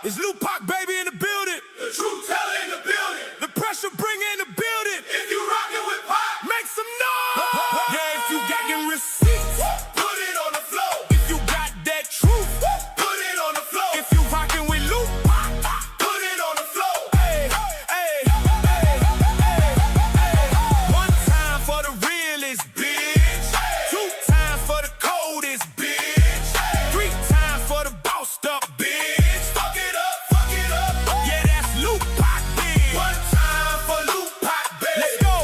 It's Lupac, baby, in the building. The truth teller in the building. The pressure bringer in the building. If you rockin' with Pac, Make some noise. Yeah, if you got them receipts, put it on the floor. if you got that truth, Put it on the floor. if you rockin' with Lupac, Put it on the floor. hey, hey, hey, hey, hey. One time for the realest, bitch. Two times for the coldest, bitch. Three times for the bossed up, bitch. Fuck it up, fuck it up. Yeah, that's Lupac, bitch. One time for Lupac, baby. Let's go.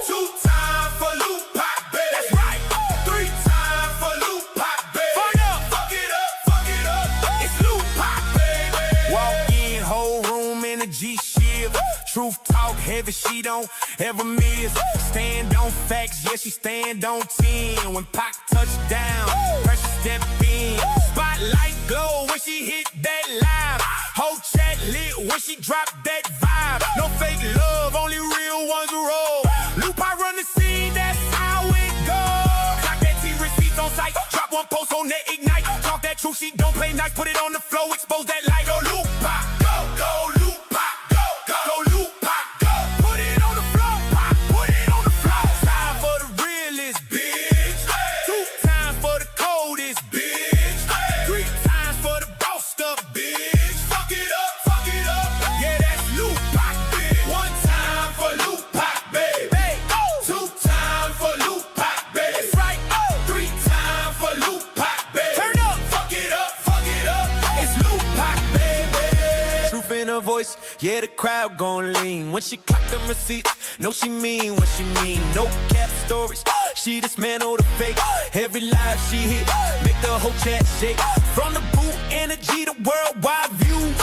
Two times for Lupac, baby. That's right. Three times for Lupac, baby. Fire up. Fuck it up, fuck it up. It's Lupac, Baby. walk in, whole room in a G-shift. Truth talk heavy, she don't ever miss. Stand on facts, yeah, she stand on 10. When Pac touch down, pressure step in. Spotlight glow when she hit that live. Whole chat lit when she drop that vibe. No fake love, only real ones roll. Lupac run the scene, that's how it goes. Clock that T receipts on site, drop one post on that ignite. Talk that truth, she don't play nice, put it on the floor, expose that light. Go Lupac, Go, go, Lupac, go, go. go Lupac, go. Put it on the floor, Pac, put it on the floor. Time for the realest, Bitch, two times for the coldest, bitch, three times for the bossed up, bitch. Fuck it up, fuck it up. yeah, that's Lupac, bitch. One time for Lupac, baby. Hey, oh, Two times for Lupac, baby. that's right, oh, Three times for Lupac, baby. turn up, Fuck it up, fuck it up. it's Lupac, baby. Truth in her voice, yeah, the crowd gon' lean. When she clock them receipts, know she mean what she mean. No cap stories, she dismantle the fake. Every live she hit, make the whole chat shake. From the boot energy to worldwide view.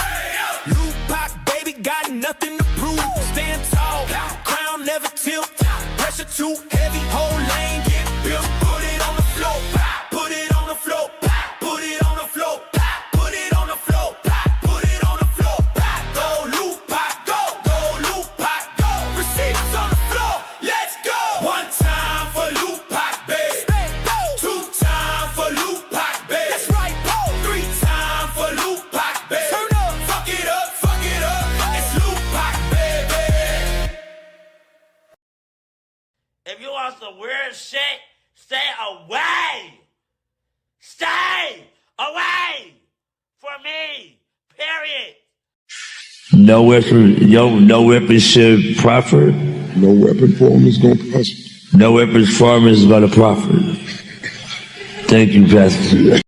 Lupac, baby, got nothing to prove. Stand tall, crown never tilt. Pressure too heavy, whole lane get built. Put it on the floor, put it on the floor, put it on the floor, put it on the floor, put it on the floor. Go Lupac, go, go Lupac, go. Receipts on the floor, let's go. One time for Lupac, baby. Two times for Lupac, baby. That's right, oh, Three times for Lupac, baby. turn up. Fuck it up, fuck it up. It's Lupac, baby. If you want some weird shit, stay away. Stay away from me. Period. No weapon should profit. No weapon form is going to prosper. No weapons farm is gonna profit. Thank you, Pastor.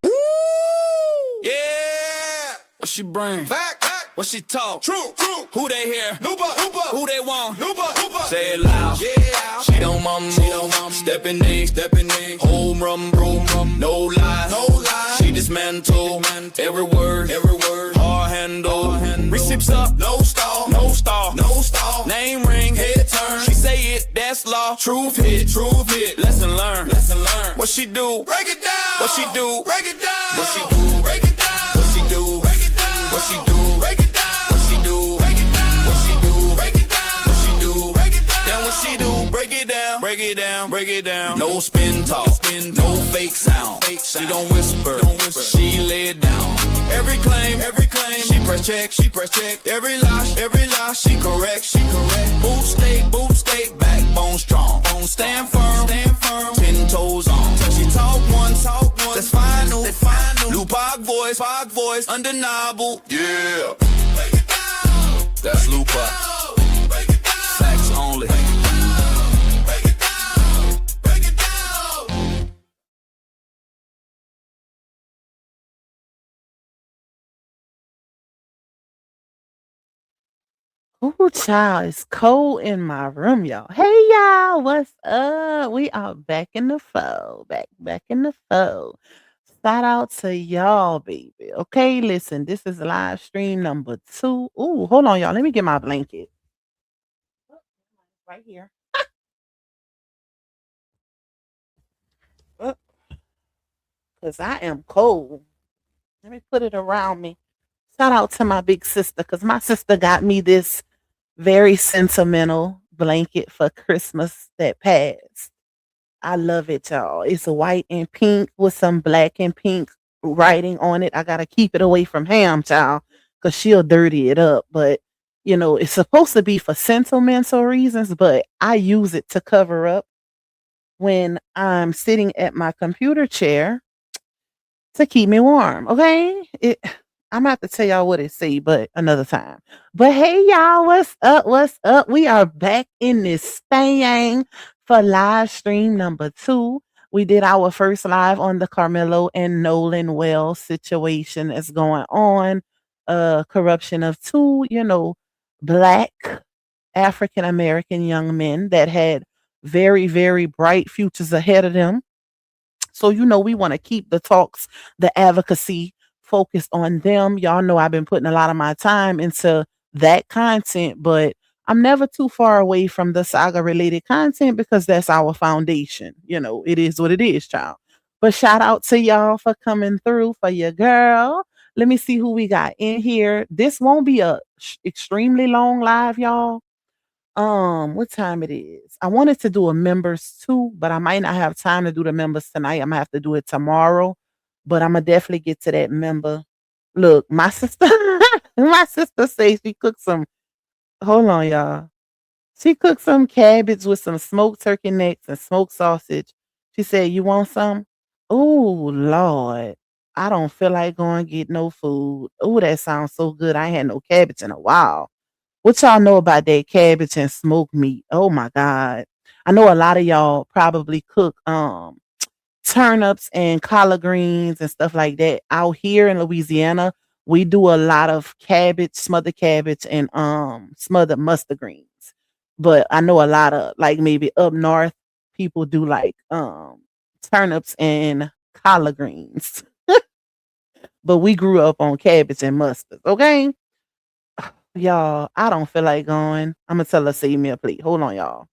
Yeah. What she bring? Back, What she talk? true, true. Who they hear? Lupa, Lupa, Who they want? Lupa, Lupa. Say it loud. Yeah. She don't mama, stepping in, home run, no lies, No lie. She dismantle, every word, hard handle, receipts up, No stall, no star, no stall. name ring, Head turn. she say it, that's law, Truth hit, truth hit. lesson learned, Lesson learned. what she do, Break it down. What she do? Break it down. What she do? Break it down. what she do, Break it down. what she do, Break it down. what she do, Break it down. what she do, Break it down. what she do, Break it down. then what she do, break it down, break it down, break it down. No spin talk, no fake sound. She don't whisper, she lay it down. Every claim, she press check, Every lie, she correct, Boot state, backbone strong. Stand firm, 10 toes on. She talk one, that's final. Lupac voice, undeniable. Yeah. That's Lupac, Break it down. facts only. Break it down. Break it down. Ooh, child, it's cold in my room, y'all. Hey, y'all, what's up? We are back in the fold, back in the fold. Shout out to y'all, baby. Okay, listen, this is live stream number 2. Ooh, hold on, y'all. Let me get my blanket. Right here. Because I am cold. Let me put it around me. Shout out to my big sister, because my sister got me this very sentimental blanket for Christmas that passed. I love it, y'all. It's white and pink with some black and pink writing on it. I gotta keep it away from ham, child. because she'll dirty it up. But it's supposed to be for sentimental reasons, but I use it to cover up when I'm sitting at my computer chair to keep me warm. Okay. I'm about to tell y'all what it say, but another time. But hey, y'all, what's up? What's up? We are back in this thing for live stream number 2. We did our first live on the Carmelo and Nolan Wells situation that's going on. Corruption of two, black African American young men that had very, very bright futures ahead of them. So, we want to keep the talks, the advocacy focused on them. Y'all know I've been putting a lot of my time into that content, but I'm never too far away from the saga related content because that's our foundation. It is what it is, child. But shout out to y'all for coming through for your girl. Let me see who we got in here. This won't be a extremely long live, y'all. What time it is? I wanted to do a members too, but I might not have time to do the members tonight. I'm gonna have to do it tomorrow, but I'm gonna definitely get to that member. Look, my sister, my sister says she cooked some. Hold on, y'all. She cooked some cabbage with some smoked turkey necks and smoked sausage. She said, "You want some?" Oh Lord, I don't feel like going get no food. Oh, that sounds so good. I ain't had no cabbage in a while. What y'all know about that cabbage and smoked meat? Oh my God. I know a lot of y'all probably cook turnips and collard greens and stuff like that. Out here in Louisiana, we do a lot of cabbage, smothered cabbage and smothered mustard greens. But I know a lot of like maybe up north people do like turnips and collard greens. But we grew up on cabbage and mustard, okay? Y'all, I don't feel like going. Imma tell her save me a plate. Hold on, y'all.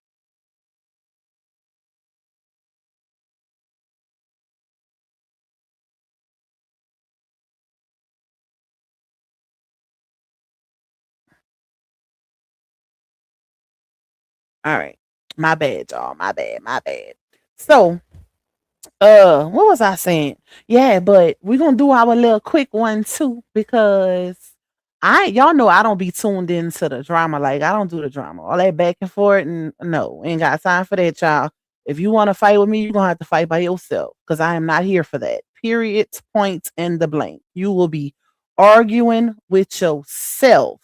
Alright. My bad, y'all. My bad, my bad. So, what was I saying? Yeah, but we're gonna do our little quick one too because y'all know I don't be tuned into the drama. Like I don't do the drama. All that back and forth and no, ain't got time for that, child. If you want to fight with me, you're gonna have to fight by yourself because I am not here for that. Period, point, and the blank. You will be arguing with yourself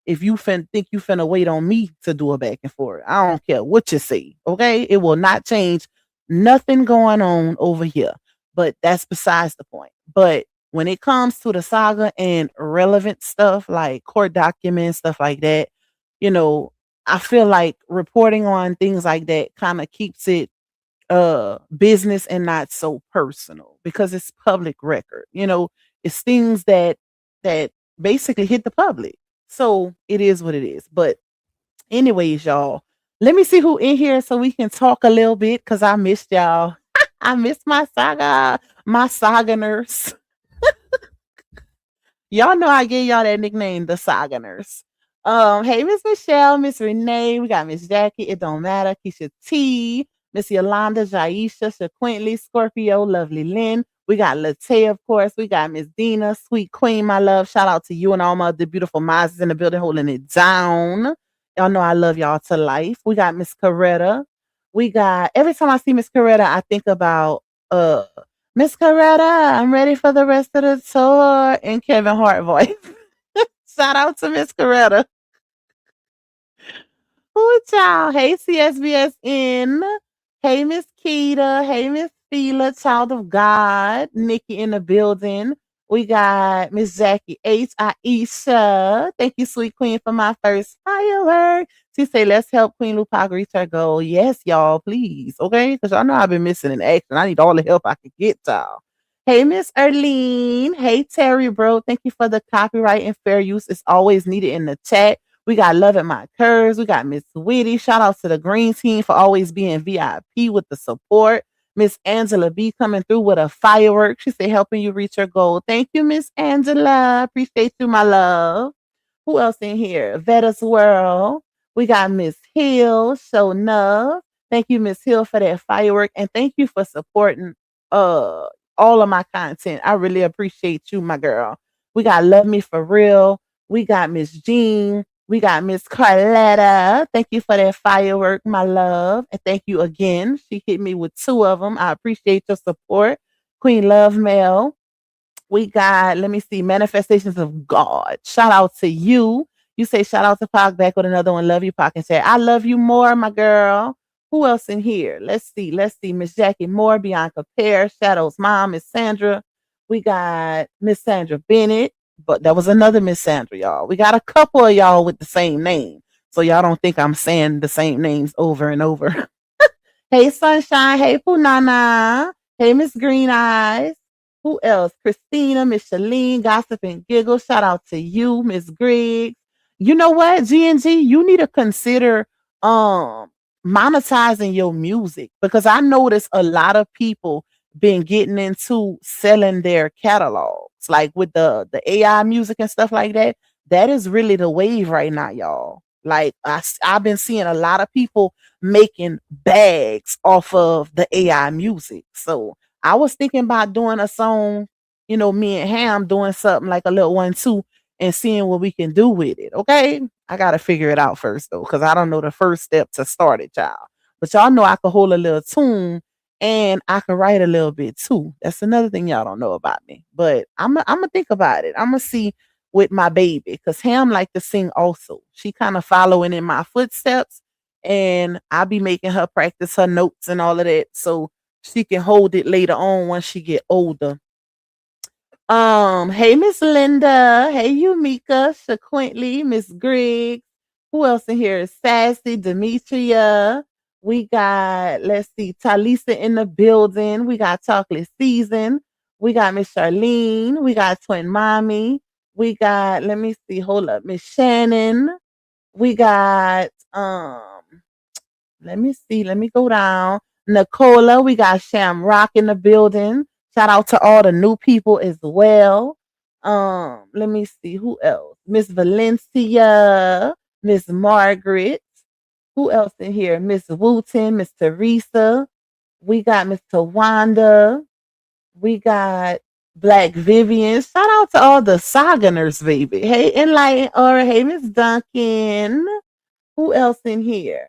if you think you finna wait on me to do a back and forth. I don't care what you say, okay? It will not change nothing going on over here. But that's besides the point. But when it comes to the saga and relevant stuff like court documents, stuff like that, you know, I feel like reporting on things like that kind of keeps it business and not so personal because it's public record. It's things that basically hit the public. So it is what it is. But anyways, y'all, let me see who in here so we can talk a little bit because I missed y'all. I missed my saga nurse. Y'all know I gave y'all that nickname, the Saga Nurse. Hey, Miss Michelle, Miss Renee, we got Miss Jackie, it don't matter, Keisha T, Miss Yolanda, Jaisha, Shaquintly, Scorpio, Lovely Lynn. We got Latte, of course. We got Miss Dina, Sweet Queen, my love. Shout out to you and all my other beautiful minds in the building holding it down. Y'all know I love y'all to life. We got Miss Coretta. We got every time I see Miss Coretta, I think about Miss Coretta, I'm ready for the rest of the tour in Kevin Hart voice. Shout out to Miss Coretta. Who y'all? Hey, CSBSN. Hey, Miss Keita. Hey, Miss Fila, child of God. Nikki in the building. We got Miss Jackie H. Aisha. Thank you, sweet queen, for my first firework. She say, let's help Queen Lupac reach her goal. Yes, y'all, please. Okay? Because y'all know I've been missing in action. I need all the help I can get, y'all. Hey, Miss Erlene. Hey, Terry, bro. Thank you for the copyright and fair use. It's always needed in the chat. We got Love at My Curves. We got Miss Witty. Shout out to the Green Team for always being VIP with the support. Miss Angela B coming through with a firework. She said, helping you reach your goal. Thank you, Miss Angela. Appreciate you, my love. Who else in here? Vetta's World. We got Miss Hill. Show enough. Thank you, Miss Hill, for that firework. And thank you for supporting all of my content. I really appreciate you, my girl. We got Love Me For Real. We got Miss Jean. We got Miss Carletta. Thank you for that firework, my love. And thank you again. She hit me with two of them. I appreciate your support. Queen Love Mail. We got, let me see, Manifestations of God. Shout out to you. You say shout out to Pac, back with another one. Love you, Pac, and say, I love you more, my girl. Who else in here? Let's see. Let's see. Miss Jackie Moore, Bianca Pear, Shadow's mom, Miss Sandra. We got Miss Sandra Bennett, but that was another Miss Sandra, y'all. We got a couple of y'all with the same name. So y'all don't think I'm saying the same names over and over. Hey, Sunshine. Hey, Punana. Hey, Miss Green Eyes. Who else? Christina, Miss Shalene, Gossip and Giggle. Shout out to you, Miss Griggs. You know what, G&G? You need to consider um monetizing your music, because I notice a lot of people been getting into selling their catalogs, like with the AI music and stuff like that. That is really the wave right now, y'all. Like I've been seeing a lot of people making bags off of the AI music. So I was thinking about doing a song, me and Ham doing something like a little one too, and seeing what we can do with it. Okay. I gotta figure it out first though, because I don't know the first step to start it, y'all. But y'all know I could hold a little tune and I could write a little bit too. That's another thing y'all don't know about me. But I'm gonna think about it. I'm gonna see with my baby, because Ham like to sing also. She kind of following in my footsteps, and I'll be making her practice her notes and all of that, so she can hold it later on once she get older. Hey Miss Linda, hey Yumika, Shaquintly, Miss Griggs. Who else in here? Sassy, Demetria. We got, let's see, Talisa in the building. We got Chocolate Season. We got Miss Charlene. We got Twin Mommy. We got, let me see, hold up, Miss Shannon. We got let me see. Let me go down. Nicola, we got Shamrock in the building. Shout out to all the new people as well. Let me see who else. Miss Valencia, Miss Margaret. Who else in here? Miss Wooten, Miss Teresa. We got Miss Tawanda. We got Black Vivian. Shout out to all the Saganers, baby. Hey, Enlighten or hey, Miss Duncan. Who else in here?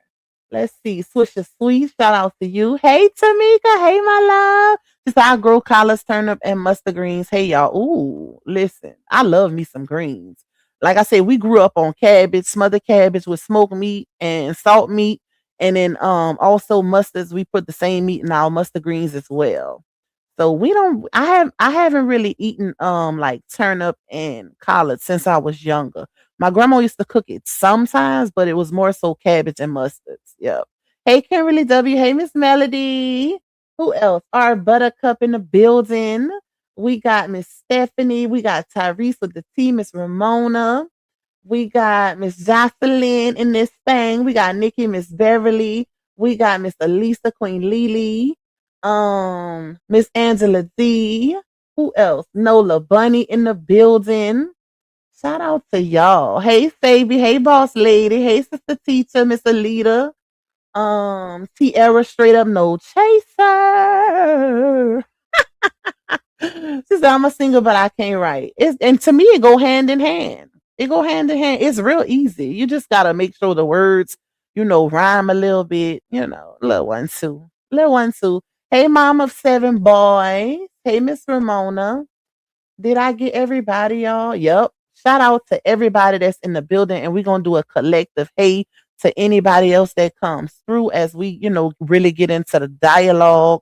Let's see. Swisher Sweet. Shout out to you. Hey, Tamika. Hey, my love. Just I grow collards, turnip, and mustard greens. Hey, y'all. Ooh, listen. I love me some greens. Like I said, we grew up on cabbage, smothered cabbage with smoked meat and salt meat. And then also mustards. We put the same meat in our mustard greens as well. So we don't I haven't really eaten like turnip and collard since I was younger. My grandma used to cook it sometimes, but it was more so cabbage and mustards. Yep. Hey Kimberly W. Hey Miss Melody. Who else? Our Buttercup in the building. We got Miss Stephanie. We got Tyrese with the T, Miss Ramona. We got Miss Jocelyn in this thing. We got Nikki, Miss Beverly. We got Miss Elisa, Queen Lily. Miss Angela D. Who else? Nola Bunny in the building. Shout out to y'all. Hey Fabi. Hey Boss Lady. Hey Sister Teacher, Miss Alita. Tierra Straight Up No Chaser. She said, I'm a singer, but I can't write. And to me, it go hand in hand. It go hand in hand. It's real easy. You just gotta make sure the words, rhyme a little bit. Little one too. Little one too. Hey, mom of seven boys. Hey, Miss Ramona. Did I get everybody, y'all? Yep. Shout out to everybody that's in the building, and we're gonna do a collective hey to anybody else that comes through as we, really get into the dialogue.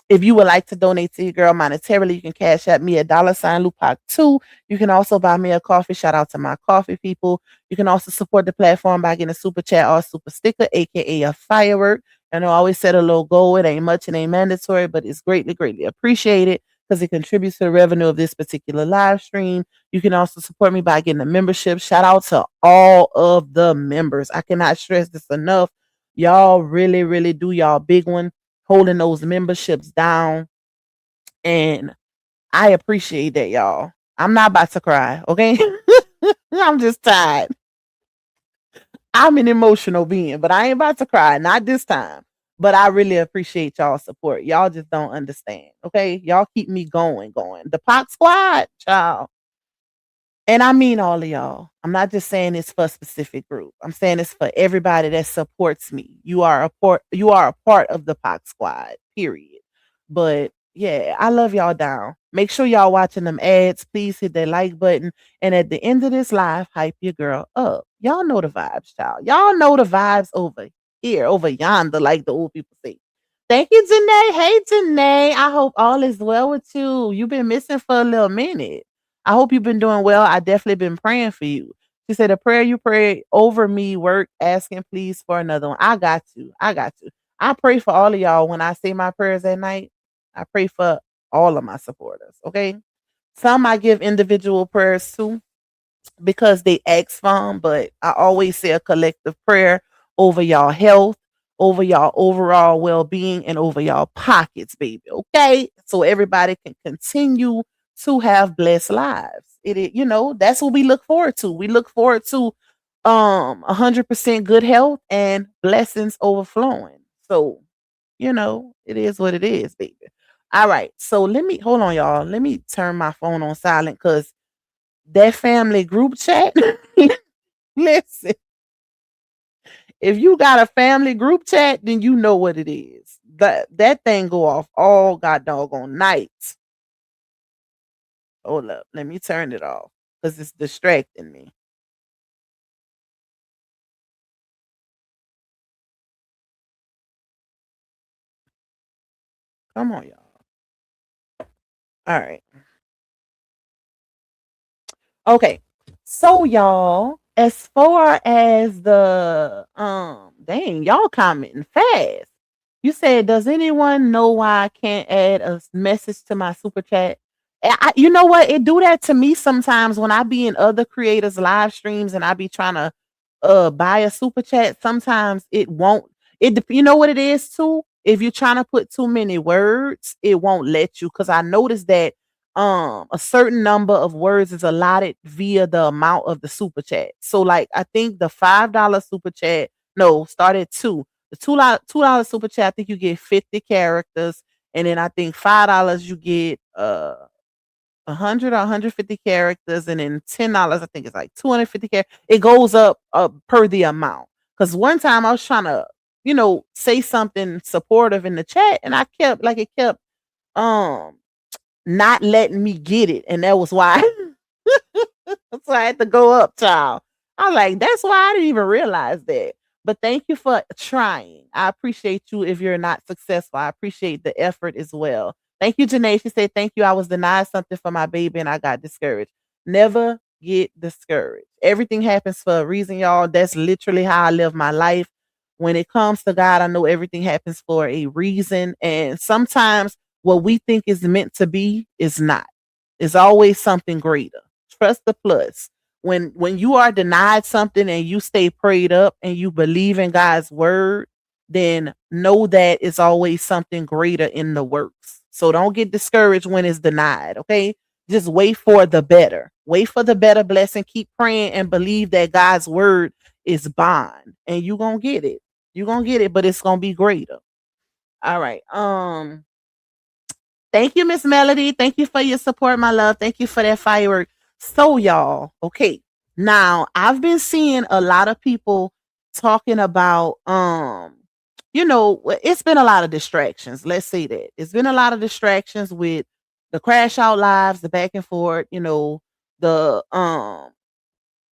If you would like to donate to your girl monetarily, you can cash at me at $Lupac2. You can also buy me a coffee. Shout out to my coffee people. You can also support the platform by getting a super chat or a super sticker, aka a firework. And I always set a little goal. It ain't much, it ain't mandatory, but it's greatly, greatly appreciated because it contributes to the revenue of this particular live stream. You can also support me by getting a membership. Shout out to all of the members. I cannot stress this enough. Y'all really, really do y'all big one, holding those memberships down. And I appreciate that, y'all. I'm not about to cry, okay? I'm just tired. I'm an emotional being, but I ain't about to cry. Not this time. But I really appreciate y'all support. Y'all just don't understand. Okay. Y'all keep me going. The Pop Squad, child. And I mean all of y'all. I'm not just saying it's for a specific group. I'm saying it's for everybody that supports me. You are a part of the Pox Squad, period. But yeah, I love y'all down. Make sure y'all watching them ads. Please hit that like button. And at the end of this live, hype your girl up. Y'all know the vibes, child. Y'all know the vibes over here, over yonder, like the old people say. Thank you, Janae. Hey, Janae. I hope all is well with you. You've been missing for a little minute. I hope you've been doing well. I definitely been praying for you. She said, a prayer you pray over me work, asking please for another one. I got you. I got you. I pray for all of y'all when I say my prayers at night. I pray for all of my supporters. Okay. Some I give individual prayers to because they ask for 'em, but I always say a collective prayer over y'all health, over y'all overall well-being, and over y'all pockets, baby. Okay, so everybody can continue to have blessed lives. That's what we look forward to. We look forward to 100% good health and blessings overflowing. So, it is what it is, baby. All right, so let me hold on, y'all. Let me turn my phone on silent because that family group chat. Listen, if you got a family group chat, then you know what it is. That thing go off all god doggone nights. Hold up, let me turn it off because it's distracting me. Come on, y'all. All right. Okay. So y'all, as far as the dang, y'all commenting fast. You said, does anyone know why I can't add a message to my super chat? You know what? It do that to me sometimes when I be in other creators' live streams and I be trying to buy a super chat. Sometimes it won't. You know what it is too? If you're trying to put too many words, it won't let you. Because I noticed that a certain number of words is allotted via the amount of the super chat. So like I think the $5 super chat, no, start at two. The $2 super chat, I think you get 50 characters, and then I think $5 you get 100 or 150 characters, and then $10 I think it's like 250 characters. It goes up per the amount. Because one time I was trying to, say something supportive in the chat, and it kept um not letting me get it, and that was why. So I had to go up, child. I was like, that's why I didn't even realize that. But thank you for trying. I appreciate you if you're not successful. I appreciate the effort as well. Thank you, Janae. She said, thank you. I was denied something for my baby and I got discouraged. Never get discouraged. Everything happens for a reason, y'all. That's literally how I live my life. When it comes to God, I know everything happens for a reason. And sometimes what we think is meant to be is not. It's always something greater. Trust the plus. When you are denied something and you stay prayed up and you believe in God's word, then know that it's always something greater in the works. So don't get discouraged when it's denied, okay? Just wait for the better. Wait for the better blessing. Keep praying and believe that God's word is bond and you're going to get it. You're going to get it, but it's going to be greater. All right. Thank you, Miss Melody. Thank you for your support, my love. Thank you for that firework. So, y'all, okay. Now, I've been seeing a lot of people talking about it's been a lot of distractions. Let's say that. It's been a lot of distractions with the crash out lives, the back and forth, the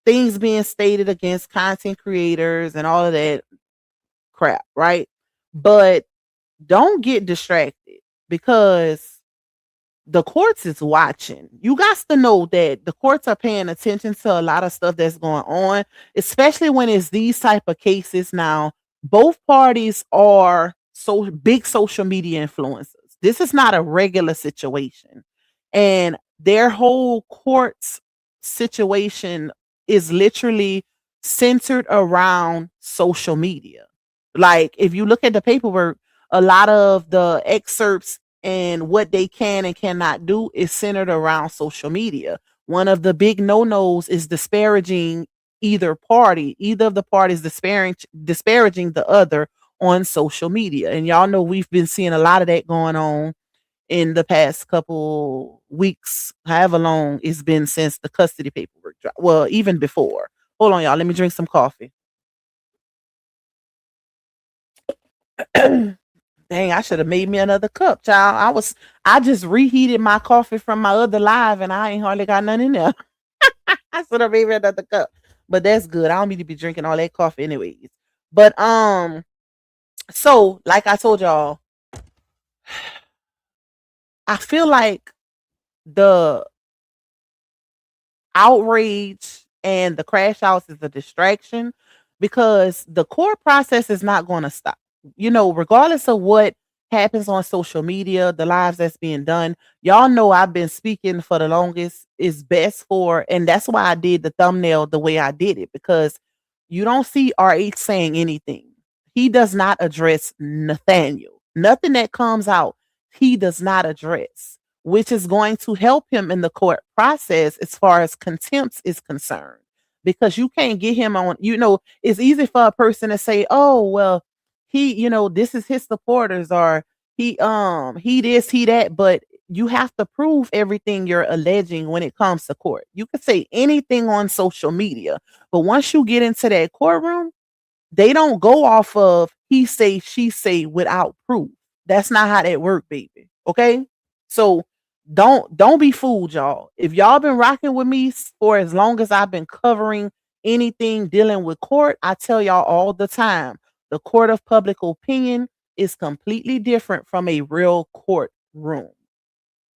things being stated against content creators and all of that crap, right? But don't get distracted because the courts is watching. You got to know that the courts are paying attention to a lot of stuff that's going on, especially when it's these type of cases. Now, both parties are so big social media influencers. This is not a regular situation. And their whole courts situation is literally centered around social media. Like if you look at the paperwork, a lot of the excerpts and what they can and cannot do is centered around social media. One of the big no-nos is disparaging either party, either of the parties disparaging the other, on social media. And y'all know we've been seeing a lot of that going on in the past couple weeks, however long it's been since the custody paperwork dropped. Well, even before. Hold on, y'all. Let me drink some coffee. Dang, I should have made me another cup, child. I just reheated my coffee from my other live and I ain't hardly got none in there. I should have made me another cup. But that's good. I don't need to be drinking all that coffee anyways. But so like I told y'all, I feel like the outrage and the crash house is a distraction because the court process is not going to stop. Regardless of what happens on social media, the lives that's being done, y'all know I've been speaking for the longest is best for, and that's why I did the thumbnail the way I did it, because you don't see RH saying anything. He does not address Nathaniel. Nothing that comes out, he does not address, which is going to help him in the court process as far as contempt is concerned. Because you can't get him on, it's easy for a person to say, oh, well, this is his supporters, or he this, he that, but you have to prove everything you're alleging when it comes to court. You could say anything on social media, but once you get into that courtroom, they don't go off of he say, she say without proof. That's not how that work, baby. Okay? So don't be fooled, y'all. If y'all been rocking with me for as long as I've been covering anything dealing with court, I tell y'all all the time, the court of public opinion is completely different from a real courtroom.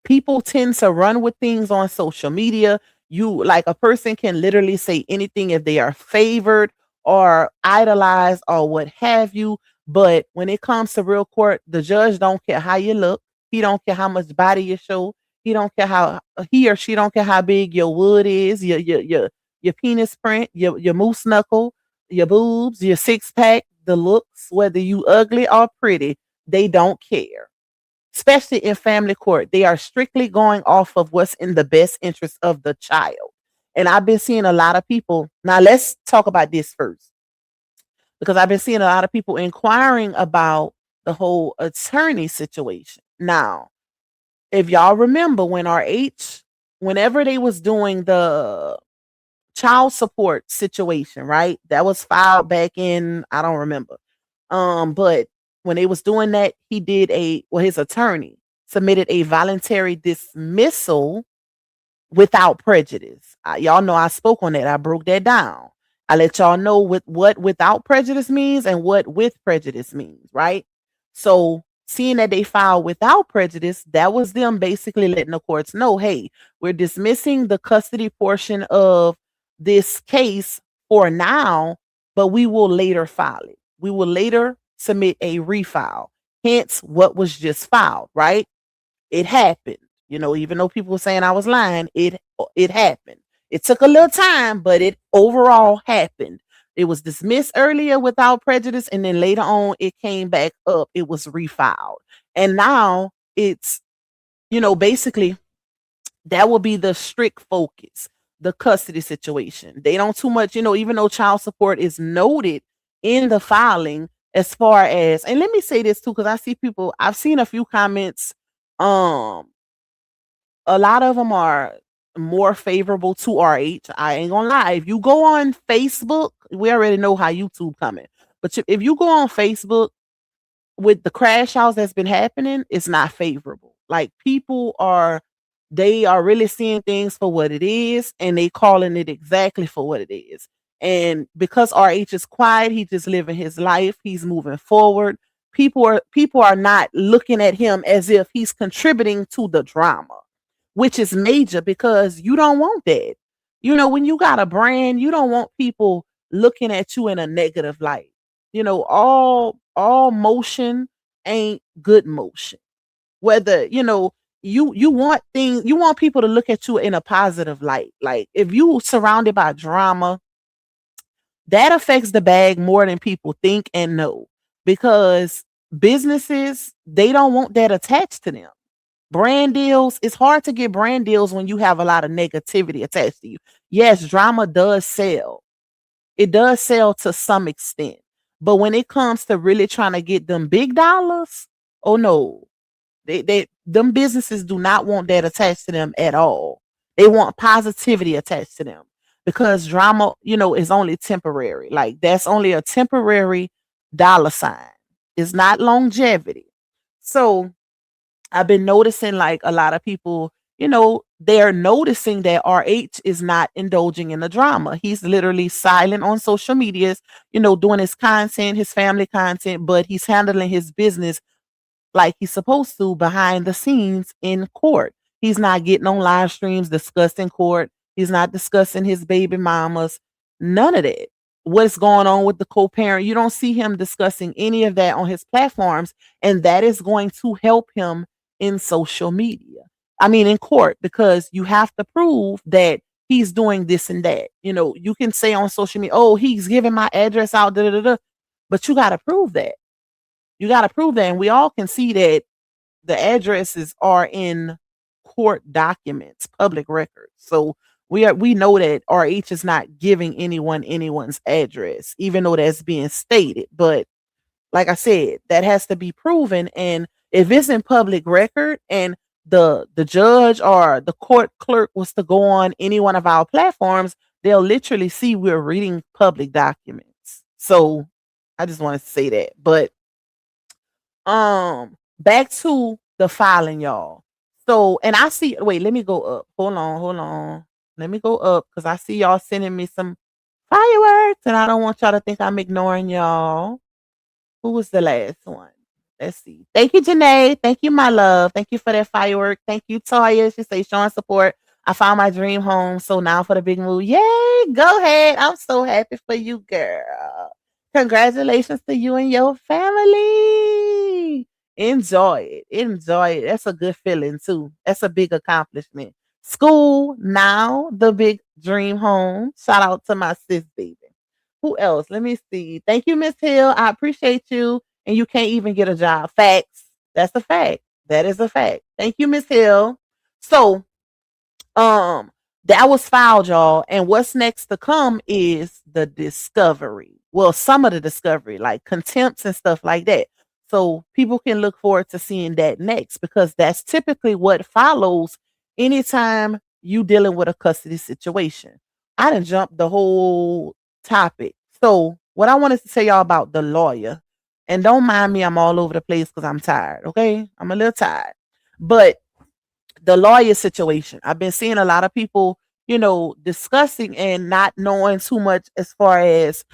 People tend to run with things on social media. Like a person can literally say anything if they are favored or idolized or what have you. But when it comes to real court, the judge don't care how you look. He don't care how much body you show. He don't care how he or she don't care how big your wood is, your penis print, your moose knuckle, your boobs, your six pack, the looks, whether you ugly or pretty, they don't care. Especially in family court, they are strictly going off of what's in the best interest of the child. And I've been seeing a lot of people. Now, let's talk about this first, because I've been seeing a lot of people inquiring about the whole attorney situation. Now, if y'all remember when whenever they was doing the child support situation, right? That was filed back in, I don't remember. But when they was doing that, his attorney submitted a voluntary dismissal without prejudice. Y'all know I spoke on that. I broke that down. I let y'all know what without prejudice means and what with prejudice means, right? So seeing that they filed without prejudice, that was them basically letting the courts know, hey, we're dismissing the custody portion of this case for now, but we will later file it. We will later submit a refile. Hence what was just filed, right? It happened. Even though people were saying I was lying, it happened. It took a little time, but it overall happened. It was dismissed earlier without prejudice, and then later on it came back up. It was refiled. And now it's, basically that will be the strict focus, the custody situation. They don't too much, even though child support is noted in the filing as far as, and let me say this too, because I've seen a few comments. A lot of them are more favorable to RH. I ain't gonna lie. If you go on Facebook, we already know how YouTube coming. But if you go on Facebook, with the crash house that's been happening, it's not favorable. Like they are really seeing things for what it is, and they calling it exactly for what it is. And because RH is quiet, he's just living his life. He's moving forward. People are not looking at him as if he's contributing to the drama, which is major because you don't want that. When you got a brand, you don't want people looking at you in a negative light. All motion ain't good motion. Whether, you want people to look at you in a positive light. Like if you surrounded by drama, that affects the bag more than people think and know, because businesses, they don't want that attached to them. Brand deals, it's hard to get brand deals when you have a lot of negativity attached to you. Yes, drama does sell. It does sell to some extent, But when it comes to really trying to get them big dollars, oh no, they them businesses do not want that attached to them at all. They want positivity attached to them because drama, is only temporary. Like that's only a temporary dollar sign. It's not longevity. So I've been noticing like a lot of people, they're noticing that RH is not indulging in the drama. He's literally silent on social medias, doing his content, his family content, but he's handling his business like he's supposed to behind the scenes in court. He's not getting on live streams discussing court. He's not discussing his baby mamas. None of that. What's going on with the co-parent? You don't see him discussing any of that on his platforms, and that is going to help him in social media. I mean, in court, because you have to prove that he's doing this and that. You can say on social media, "Oh, he's giving my address out," da da da, but you got to prove that. You got to prove that. And we all can see that the addresses are in court documents, public records. So we know that RH is not giving anyone anyone's address, even though that's being stated. But like I said, that has to be proven. And if it's in public record and the judge or the court clerk was to go on any one of our platforms, they'll literally see we're reading public documents. So I just want to say that. But back to the filing, y'all. So, and I see, wait, let me go up. Hold on. Let me go up because I see y'all sending me some fireworks and I don't want y'all to think I'm ignoring y'all. Who was the last one? Let's see. Thank you, Janae. Thank you, my love. Thank you for that firework. Thank you, Toya. She say showing support. I found my dream home. So now for the big move. Yay. Go ahead. I'm so happy for you, girl. Congratulations to you and your family. Enjoy it. Enjoy it. That's a good feeling too. That's a big accomplishment. School now, the big dream home. Shout out to my sis baby. Who else? Let me see. Thank you, Miss Hill. I appreciate you. And you can't even get a job. Facts. That's a fact. That is a fact. Thank you, Miss Hill. So, that was filed, y'all. And what's next to come is the discovery. Well, some of the discovery, like contempts and stuff like that. So people can look forward to seeing that next because that's typically what follows anytime you dealing with a custody situation. I done jumped the whole topic. So what I wanted to tell y'all about the lawyer, and don't mind me, I'm all over the place because I'm tired. Okay. I'm a little tired. But the lawyer situation, I've been seeing a lot of people, discussing and not knowing too much as far as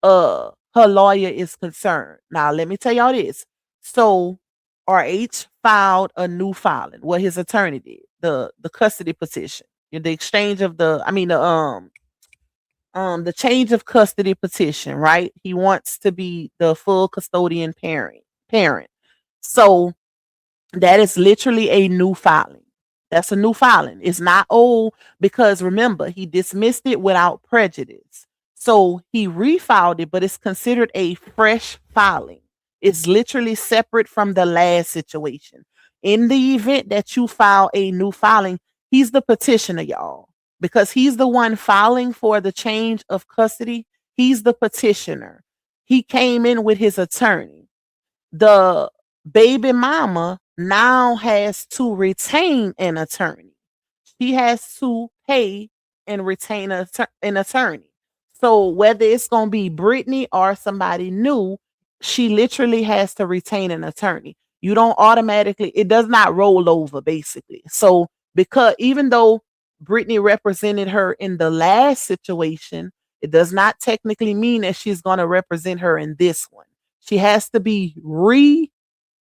her lawyer is concerned. Now let me tell y'all this. So RH filed a new filing. What his attorney did, the custody petition, the exchange of the change of custody petition, right? He wants to be the full custodian parent. So that is literally a new filing. That's a new filing. It's not old because remember, he dismissed it without prejudice. So he refiled it, but it's considered a fresh filing. It's literally separate from the last situation. In the event that you file a new filing, he's the petitioner, y'all, because he's the one filing for the change of custody. He's the petitioner. He came in with his attorney. The baby mama now has to retain an attorney. She has to pay and retain an attorney. So whether it's going to be Brittany or somebody new, she literally has to retain an attorney. You don't automatically, it does not roll over basically. So because even though Brittany represented her in the last situation, it does not technically mean that she's going to represent her in this one. She has to be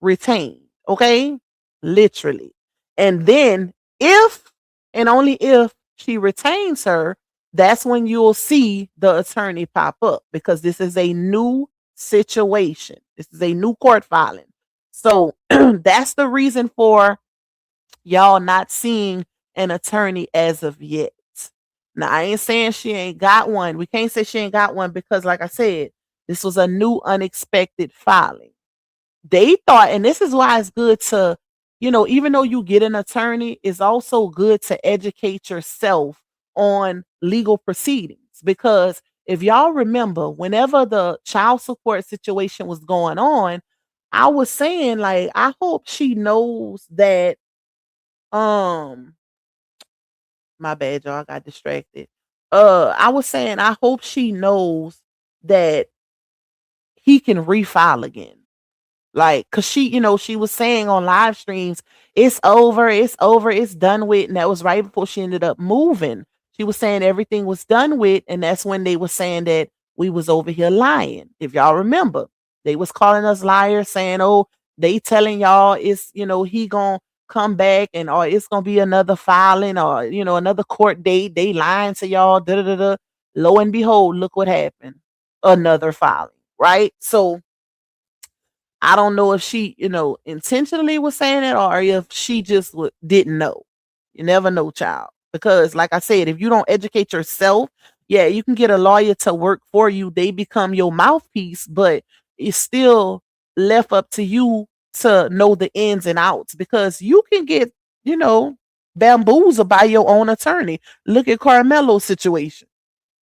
retained. Okay. Literally. And then if and only if she retains her, that's when you'll see the attorney pop up because this is a new situation. This is a new court filing. So that's the reason for y'all not seeing an attorney as of yet. Now, I ain't saying she ain't got one. We can't say she ain't got one because, like I said, this was a new unexpected filing. They thought, and this is why it's good to, even though you get an attorney, it's also good to educate yourself on legal proceedings because if y'all remember, whenever the child support situation was going on, I was saying like I hope she knows that um my bad, y'all, I got distracted. I was saying I hope she knows that he can refile again. Like, cause she was saying on live streams, it's over, it's done with. And that was right before she ended up moving. She was saying everything was done with, and that's when they were saying that we was over here lying. If y'all remember, they was calling us liars, saying, "Oh, they telling y'all it's he gonna come back and or it's gonna be another filing or another court date." They lying to y'all. Da da da da. Lo and behold, look what happened. Another filing, right? So I don't know if she, intentionally was saying it or if she just didn't know. You never know, child. Because, like I said, if you don't educate yourself, yeah, you can get a lawyer to work for you. They become your mouthpiece, but it's still left up to you to know the ins and outs because you can get, you know, bamboozled by your own attorney. Look at Carmelo's situation.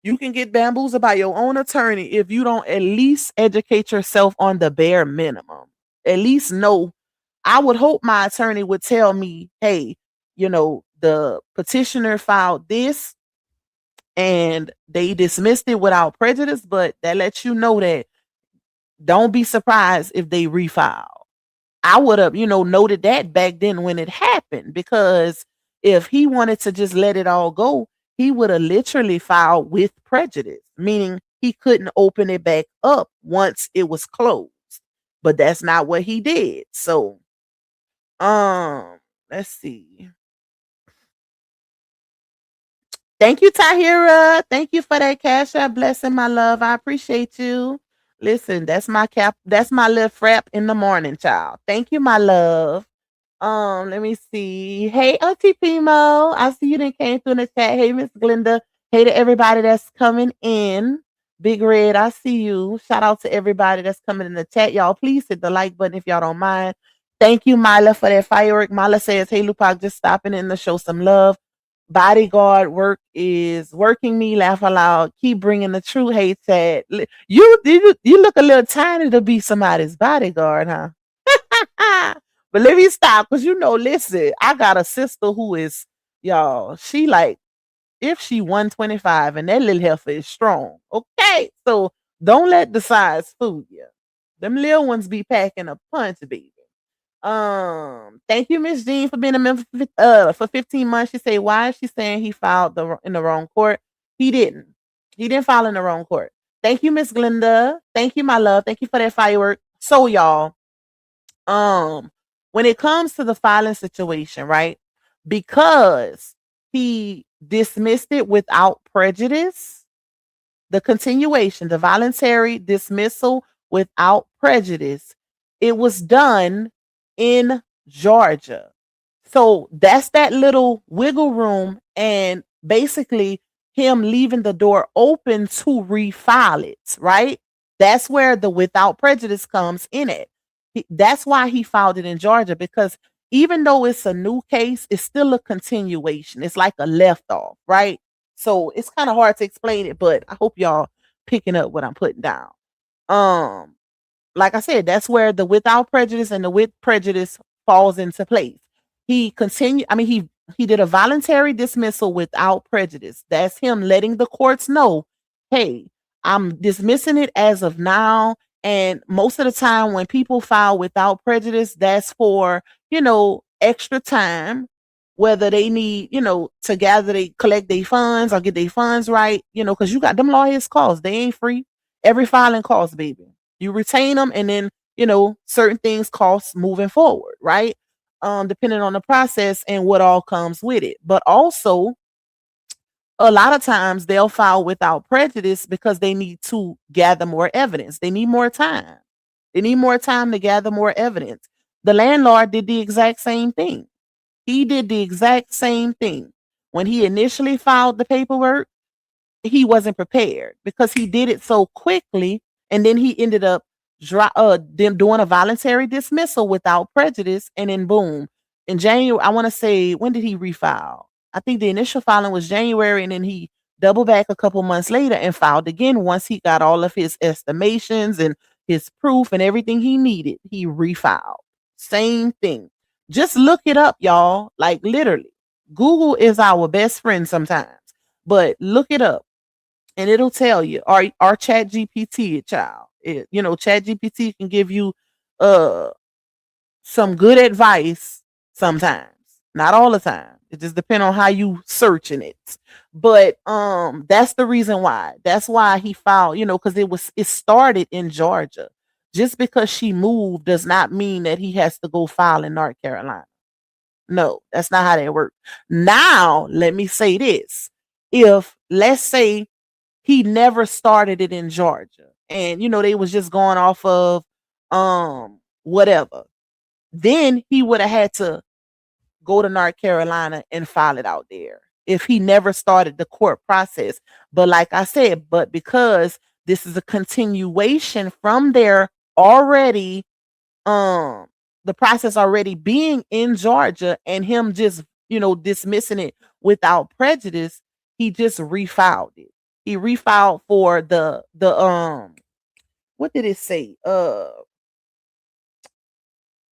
You can get bamboozled by your own attorney if you don't at least educate yourself on the bare minimum. At least know. I would hope my attorney would tell me, hey, the petitioner filed this and they dismissed it without prejudice, but that lets you know that don't be surprised if they refile. I would have, noted that back then when it happened because if he wanted to just let it all go, he would have literally filed with prejudice, meaning he couldn't open it back up once it was closed. But that's not what he did. So, let's see. Thank you, Tahira. Thank you for that cash app blessing, my love. I appreciate you. Listen, that's my cap. That's my little frap in the morning, child. Thank you, my love. Let me see. Hey, Auntie Pimo. I see you done came through in the chat. Hey, Miss Glinda. Hey to everybody that's coming in. Big Red, I see you. Shout out to everybody that's coming in the chat. Y'all, please hit the like button if y'all don't mind. Thank you, Mila, for that firework. Mila says, hey, Lupac, just stopping in to show some love. Bodyguard work is working me. Laugh aloud. Keep bringing the true hate chat. You look a little tiny to be somebody's bodyguard, huh? But let me stop because listen, I got a sister who is y'all. She like if she 125 and that little heifer is strong. Okay, so don't let the size fool you. Them little ones be packing a punch, baby. Thank you, Miss Jean, for being a member for 15 months. She say, why is she saying he filed in the wrong court? He didn't. He didn't file in the wrong court. Thank you, Miss Glinda. Thank you, my love. Thank you for that firework. So, y'all, when it comes to the filing situation, right? Because he dismissed it without prejudice, the continuation, the voluntary dismissal without prejudice, it was done in Georgia. So that's that little wiggle room and basically him leaving the door open to refile it, right? That's where the without prejudice comes in it. That's why he filed it in Georgia because even though it's a new case, it's still a continuation. It's like a left off, right? So it's kind of hard to explain it, but I hope y'all picking up what I'm putting down. Um, like I said, that's where the without prejudice and the with prejudice falls into place. He did a voluntary dismissal without prejudice. That's him letting the courts know, hey, I'm dismissing it as of now. And most of the time when people file without prejudice, that's for, extra time, whether they need, collect their funds or get their funds right, because you got them lawyers costs. They ain't free. Every filing costs, baby. You retain them and then, certain things cost moving forward, right? Depending on the process and what all comes with it. But also, a lot of times they'll file without prejudice because they need to gather more evidence. They need more time. They need more time to gather more evidence. The landlord did the exact same thing. He did the exact same thing. When he initially filed the paperwork, he wasn't prepared because he did it so quickly, and then he ended up them doing a voluntary dismissal without prejudice, and then boom, in January, I want to say, when did he refile? I think the initial filing was January, and then he double back a couple months later and filed again. Once he got all of his estimations and his proof and everything he needed, he refiled. Same thing. Just look it up, y'all. Like literally. Google is our best friend sometimes. But look it up and it'll tell you. Our Chat GPT, child. Chat GPT can give you uh some good advice sometimes. Not all the time. It just depends on how you searching it. But that's the reason why. That's why he filed, because it started in Georgia. Just because she moved does not mean that he has to go file in North Carolina. No, that's not how that works. Now, let me say this. If let's say he never started it in Georgia and they was just going off of whatever, then he would have had to go to North Carolina and file it out there if he never started the court process. But like I said, but because this is a continuation from there already, the process already being in Georgia and him just, dismissing it without prejudice, he just refiled it. He refiled for the what did it say?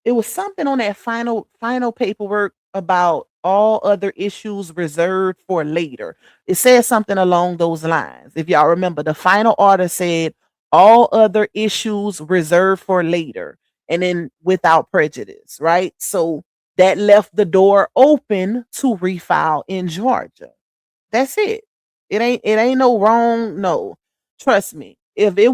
It was something on that final paperwork about all other issues reserved for later. It says something along those lines. If y'all remember, the final order said all other issues reserved for later and then without prejudice, right? So that left the door open to refile in Georgia. That's it. It ain't no wrong. No, trust me. If they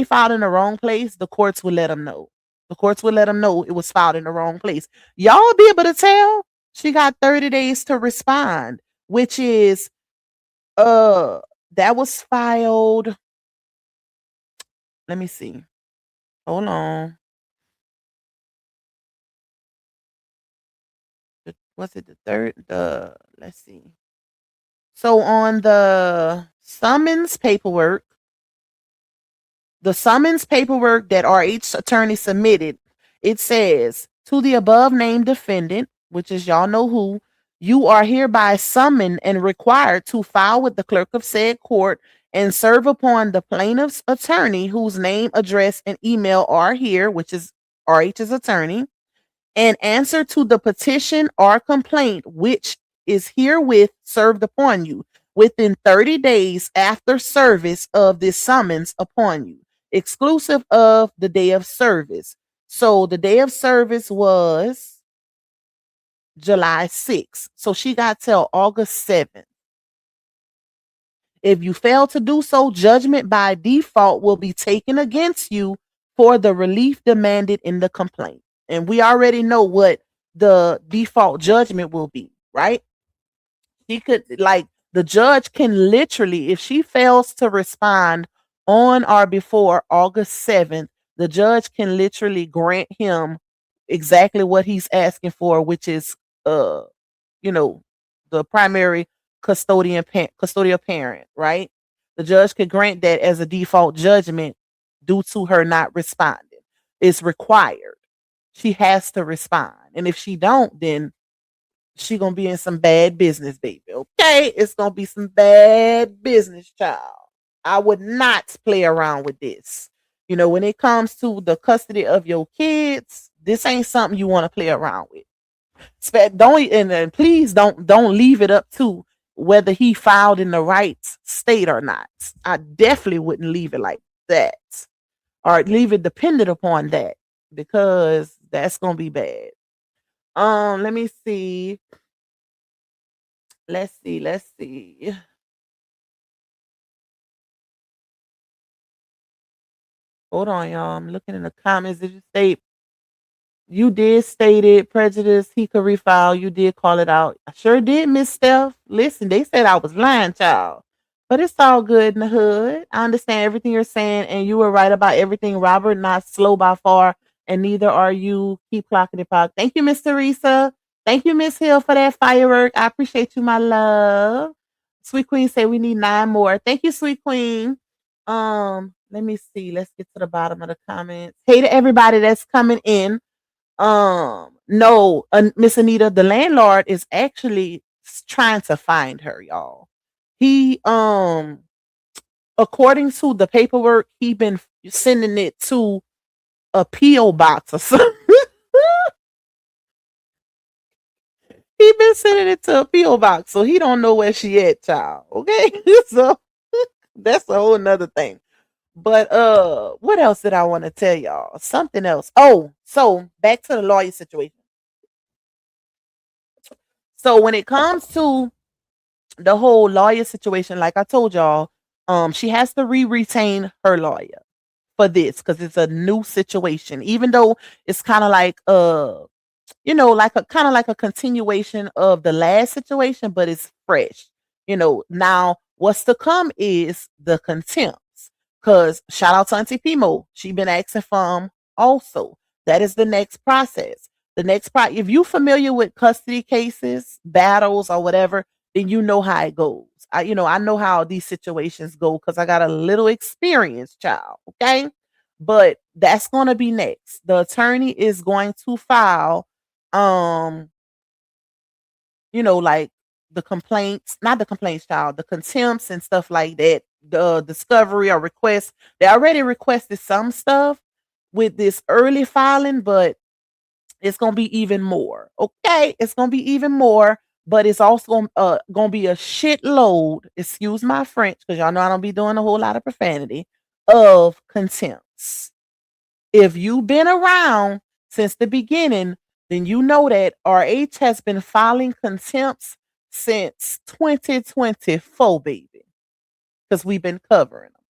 filed in the wrong place, the courts would let them know. The courts would let them know it was filed in the wrong place. Y'all be able to tell. She got 30 days to respond, which is that was filed. Let me see. Hold on. Was it the third? Let's see. So on the summons paperwork that RH attorney submitted, it says, to the above named defendant, which is y'all know who, you are hereby summoned and required to file with the clerk of said court and serve upon the plaintiff's attorney whose name, address, and email are here, which is RH's attorney, and answer to the petition or complaint which is herewith served upon you within 30 days after service of this summons upon you, exclusive of the day of service. So the day of service was July 6th. So she got till August 7th. If you fail to do so, judgment by default will be taken against you for the relief demanded in the complaint. And we already know what the default judgment will be, right? She could, like, the judge can literally, if she fails to respond on or before August 7th, the judge can literally grant him exactly what he's asking for, which is, you know, the primary custodial parent, right? The judge could grant that as a default judgment due to her not responding. It's required. She has to respond. And if she don't, then she gonna be in some bad business, baby. Okay, it's gonna be some bad business, child. I would not play around with this. When it comes to the custody of your kids, this ain't something you want to play around with. Don't and please don't leave it up to whether he filed in the right state or not. I definitely wouldn't leave it like that, or leave it dependent upon that, because that's gonna be bad. Let me see. Let's see. Hold on, y'all. I'm looking in the comments. Did you state you did state it, prejudice, he could refile. You did call it out. I sure did, Miss Steph. Listen, they said I was lying, child. But it's all good in the hood. I understand everything you're saying, and you were right about everything, Robert. Not slow by far, and neither are you. Keep clocking it, Pock. Thank you, Miss Teresa. Thank you, Miss Hill, for that firework. I appreciate you, my love. Sweet Queen said we need 9 more. Thank you, Sweet Queen. Let me see. Let's get to the bottom of the comments. Hey to everybody that's coming in. No, Miss Anita, the landlord is actually trying to find her, y'all. He according to the paperwork, he been sending it to a PO box or something. He been sending it to a PO box, so he don't know where she at, child. Okay, so that's a whole nother thing. But what else did I want to tell y'all? Something else. Oh, so back to the lawyer situation. So when it comes to the whole lawyer situation, like I told y'all, she has to retain her lawyer for this because it's a new situation. Even though it's kind of like like a kind of like a continuation of the last situation, but it's fresh. Now what's to come is the contempts. Cause shout out to Auntie Pimo. She been asking for also. That is the next process. If you familiar with custody cases, battles, or whatever, then you know how it goes. I know how these situations go because I got a little experience, child. Okay. But that's gonna be next. The attorney is going to file um like the complaints, not the complaints, child, the contempts and stuff like that, the discovery or request. They already requested some stuff with this early filing, but it's gonna be even more. Okay, it's gonna be even more, but it's also gonna be a shitload. Excuse my French, because y'all know I don't be doing a whole lot of profanity of contempts. If you've been around since the beginning, then you know that RH has been filing contempts since 2024, baby, because we've been covering them.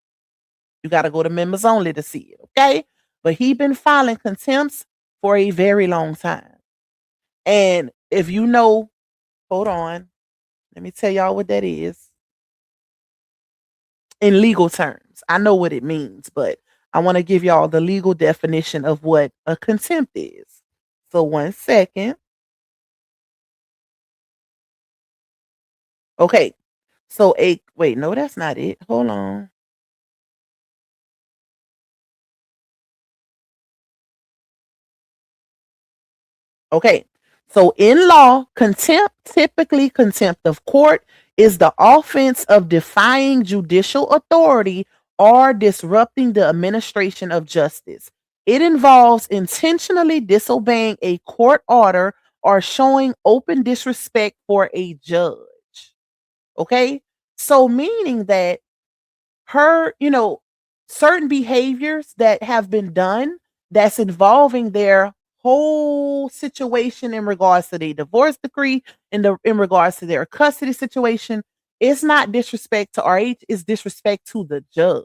You got to go to members only to see it, okay? But he been filing contempts for a very long time. And if you know, hold on, let me tell y'all what that is in legal terms. I know what it means, but I want to give y'all the legal definition of what a contempt is. So 1 second. Okay. So wait, no, that's not it. Hold on. Okay. So in law, typically contempt of court, is the offense of defying judicial authority or disrupting the administration of justice. It involves intentionally disobeying a court order or showing open disrespect for a judge. Okay. So meaning that her, certain behaviors that have been done that's involving their whole situation in regards to the divorce decree, in regards to their custody situation, it's not disrespect to RH, it's disrespect to the judge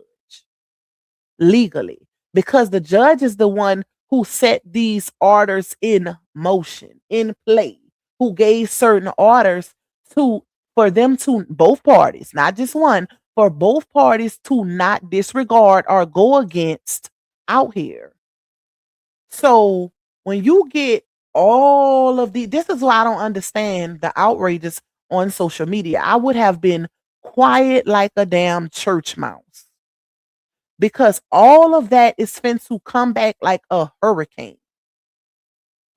legally, because the judge is the one who set these orders in motion, in play, who gave certain orders to for them to both parties, not just one, for both parties to not disregard or go against out here. So when you get all of this is why I don't understand the outrages on social media. I would have been quiet like a damn church mouse, because all of that is fin to come back like a hurricane.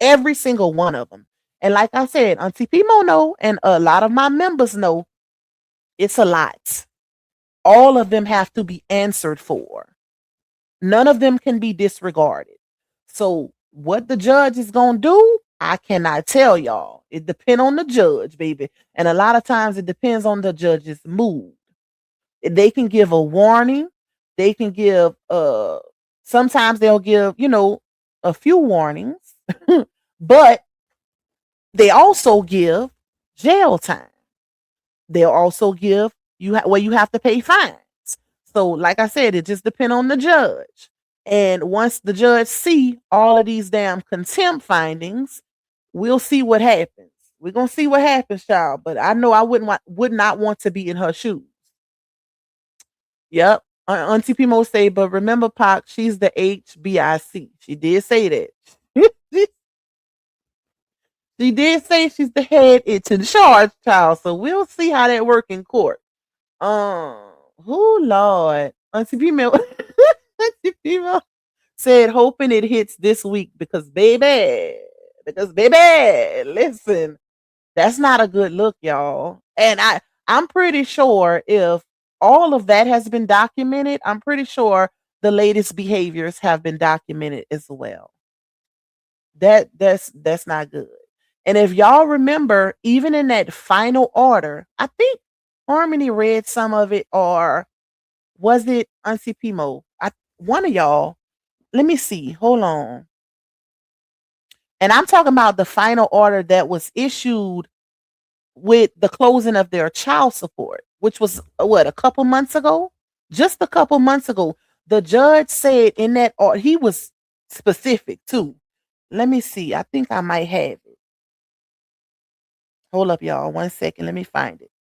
Every single one of them. And like I said, Auntie Pimo know, and a lot of my members know, it's a lot. All of them have to be answered for. None of them can be disregarded. So what the judge is going to do, I cannot tell y'all. It depends on the judge, baby. And a lot of times it depends on the judge's mood. They can give a warning. They can give sometimes they'll give, a few warnings, but they also give jail time. They'll also give where you have to pay fines. So like I said, it just depends on the judge. And once the judge see all of these damn contempt findings, we'll see what happens. We're gonna see what happens, child. But I know I would not want to be in her shoes. Yep. Auntie Pimo say, but remember, Pac, she's the HBIC. She did say that. She did say she's the head it's in charge, child. So we'll see how that work in court. Who Lord? Auntie Pimo Auntie Pimo said, hoping it hits this week because baby, listen, that's not a good look, y'all. And I'm pretty sure if all of that has been documented, I'm pretty sure the latest behaviors have been documented as well. That's not good. And if y'all remember, even in that final order, I think Harmony read some of it, or was it Auntie Pimo? One of y'all. Let me see. Hold on. And I'm talking about the final order that was issued with the closing of their child support, which was what, a couple months ago? Just a couple months ago. The judge said in that order, he was specific too. Let me see. I think I might have it. Hold up, y'all. 1 second. Let me find it.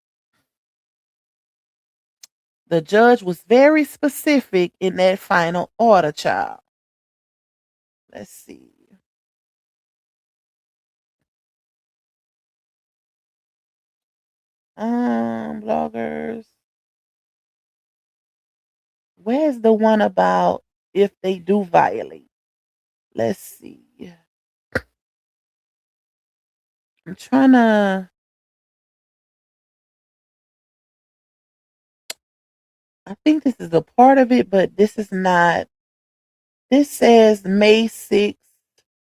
The judge was very specific in that final order, child. Let's see. Bloggers. Where's the one about if they do violate? Let's see. I'm trying to. I think this is a part of it, but this is not. This says May 6th,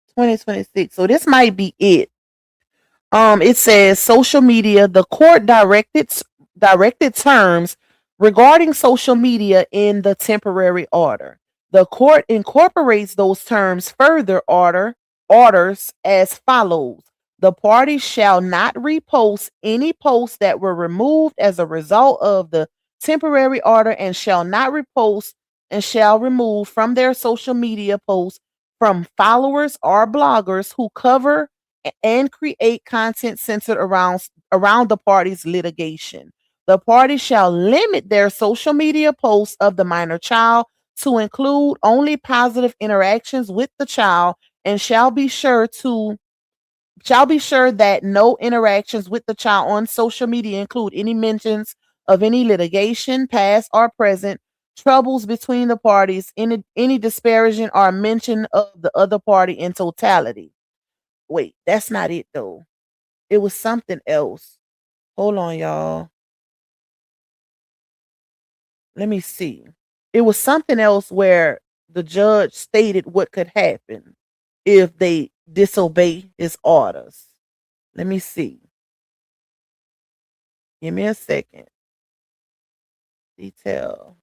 2026. So this might be it. It says social media. The court directed terms regarding social media in the temporary order. The court incorporates those terms further orders as follows. The parties shall not repost any posts that were removed as a result of the temporary order and shall not repost and shall remove from their social media posts from followers or bloggers who cover and create content centered around the party's litigation. The party shall limit their social media posts of the minor child to include only positive interactions with the child and shall be sure that no interactions with the child on social media include any mentions of any litigation, past or present, troubles between the parties, any disparaging or mention of the other party in totality. Wait, that's not it though. It was something else. Hold on, y'all. Let me see. It was something else where the judge stated what could happen if they disobey his orders. Let me see. Give me a second. Detail.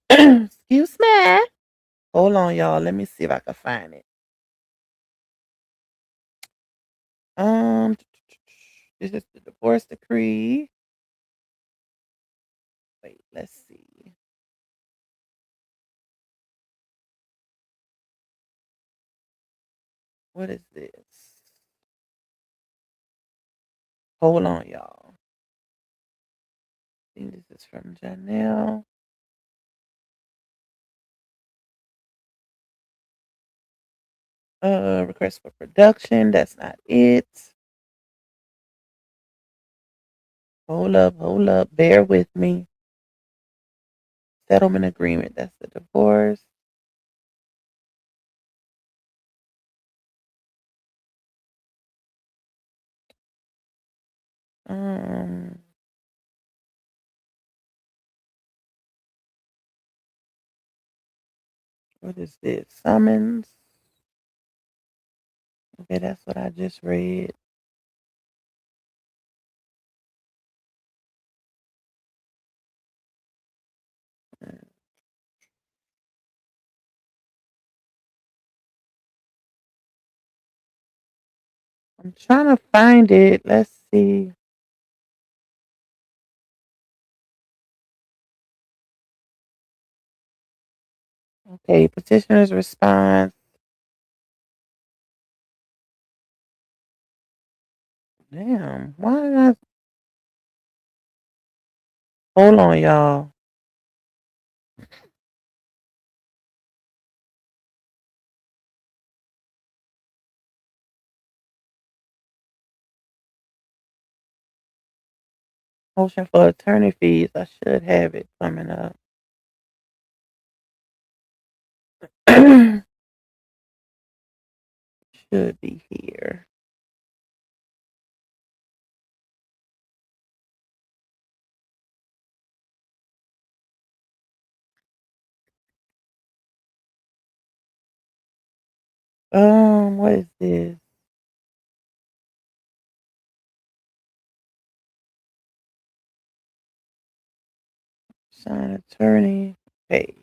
Excuse me. Hold on, y'all. Let me see if I can find it. Um, this is the divorce decree. Wait, let's see. What is this? Hold on, y'all. I think this is from Janelle. Request for production. That's not it. Hold up. Bear with me. Settlement agreement. That's the divorce. Um, what is this? Summons. Okay, that's what I just read. I'm trying to find it. Let's see. Okay, petitioner's response. Damn, why did I? Hold on, y'all. Motion for attorney fees. I should have it coming up. Should be here. What is this? Sign attorney. Hey,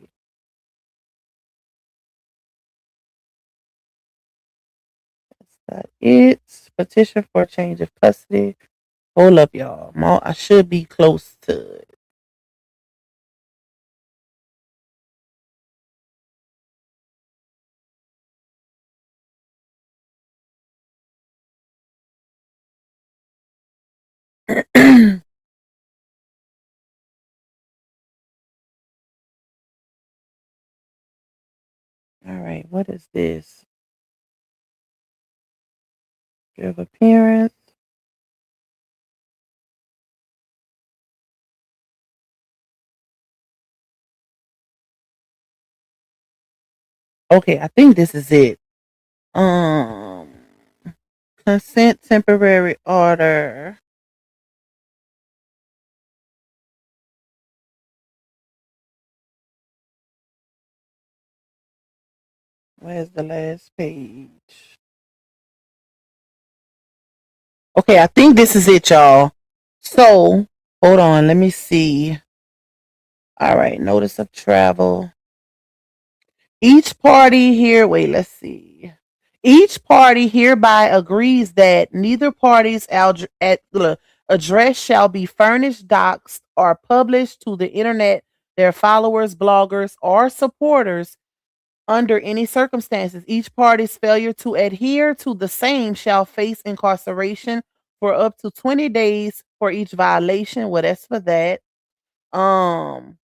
that's not it. Petition for change of custody. Hold up, y'all. I should be close to it. All right, what is this? Give appearance. Okay, I think this is it. Um, consent temporary order. Where's the last page? Okay, I think this is it, y'all. So, hold on, let me see. All right, notice of travel. Each party here, wait, let's see. Each party hereby agrees that neither party's address shall be furnished, doxed, or published to the internet, their followers, bloggers, or supporters under any circumstances. Each party's failure to adhere to the same shall face incarceration for up to 20 days for each violation. Well, that's for that. Um,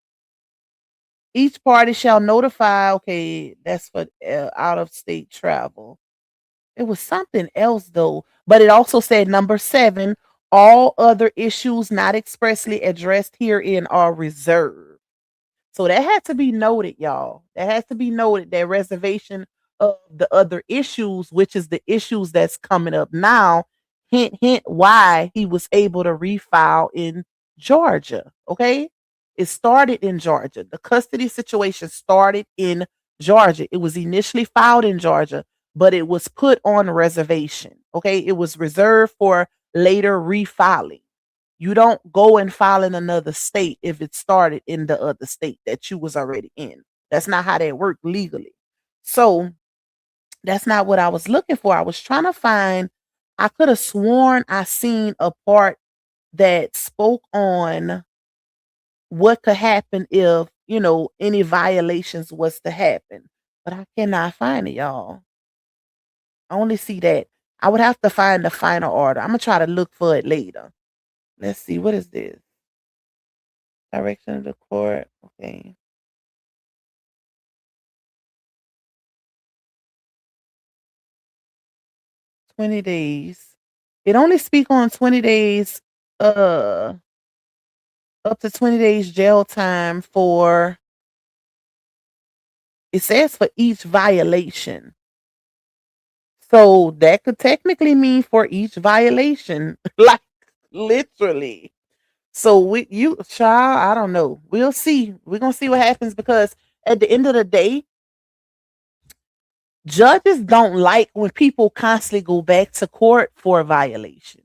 each party shall notify. Okay, that's for out of state travel. It was something else though, but it also said number 7. All other issues not expressly addressed herein are reserved. So that had to be noted, y'all. That has to be noted. That reservation of the other issues, which is the issues that's coming up now. Hint, hint, why he was able to refile in Georgia. Okay. It started in Georgia. The custody situation started in Georgia. It was initially filed in Georgia, but it was put on reservation. Okay. It was reserved for later refiling. You don't go and file in another state if it started in the other state that you was already in. That's not how that worked legally. So that's not what I was looking for. I was trying to find, I could have sworn I seen a part that spoke on what could happen if, any violations was to happen. But I cannot find it, y'all. I only see that. I would have to find the final order. I'm gonna try to look for it later. Let's see, what is this? Direction of the court. Okay. 20 days. It only speak on 20 days, uh, up to 20 days jail time for, it says for each violation. So that could technically mean for each violation, like literally. So you child, I don't know. We'll see. We're gonna see what happens because at the end of the day, judges don't like when people constantly go back to court for a violation.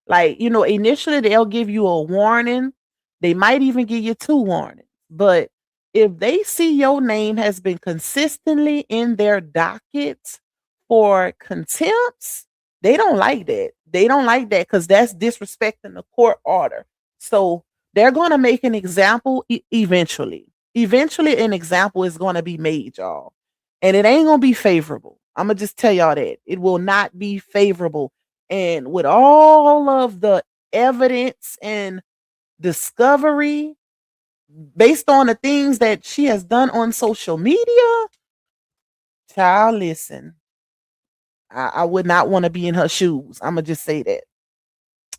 Like, initially they'll give you a warning. They might even give you 2 warnings. But if they see your name has been consistently in their dockets for contempts, they don't like that. They don't like that because that's disrespecting the court order. So they're going to make an example eventually. Eventually, an example is going to be made, y'all. And it ain't going to be favorable. I'm going to just tell y'all that. It will not be favorable, and with all of the evidence and discovery based on the things that she has done on social media, child, listen, I would not want to be in her shoes. I'm going to just say that.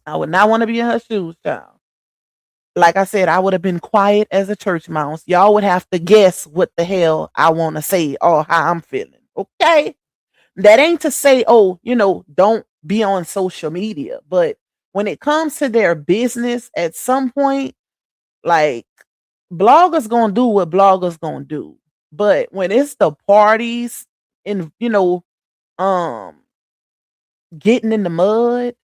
I would not want to be in her shoes, child. Like I said, I would have been quiet as a church mouse. Y'all would have to guess what the hell I want to say or how I'm feeling. Okay. That ain't to say, oh, don't be on social media. But when it comes to their business, at some point, like, bloggers gonna do what bloggers gonna do. But when it's the parties and um getting in the mud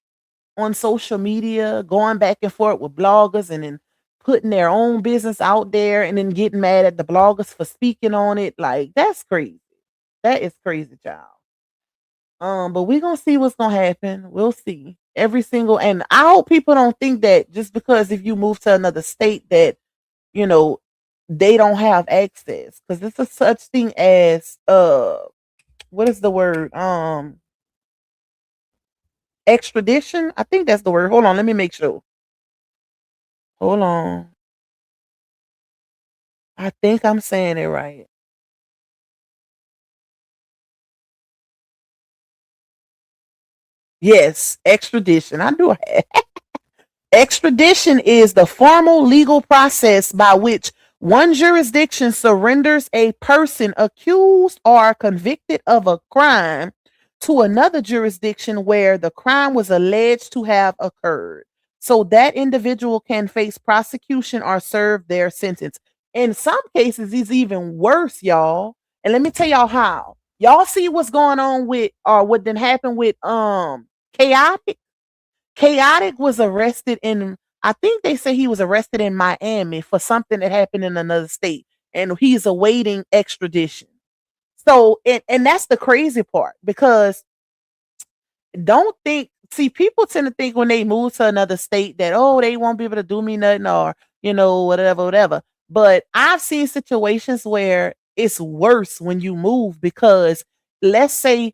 on social media, going back and forth with bloggers and then putting their own business out there and then getting mad at the bloggers for speaking on it. Like that's crazy. That is crazy, child. But we're gonna see what's gonna happen. We'll see. Every single and I hope people don't think that just because if you move to another state that, you know, they don't have access. Because it's a such thing as what is the word? Extradition. I think that's the word. Hold on, let me make sure. Hold on. I think I'm saying it right. Yes, extradition. I do. Extradition is the formal legal process by which one jurisdiction surrenders a person accused or convicted of a crime to another jurisdiction where the crime was alleged to have occurred. So that individual can face prosecution or serve their sentence. In some cases, it's even worse, y'all. And let me tell y'all how. Y'all see what's going on with or what didn't happen with chaotic. Chaotic was arrested in, I think they say he was arrested in Miami for something that happened in another state, and he's awaiting extradition. So, and that's the crazy part because don't think, see, people tend to think when they move to another state that, oh, they won't be able to do me nothing or, whatever, whatever. But I've seen situations where it's worse when you move because let's say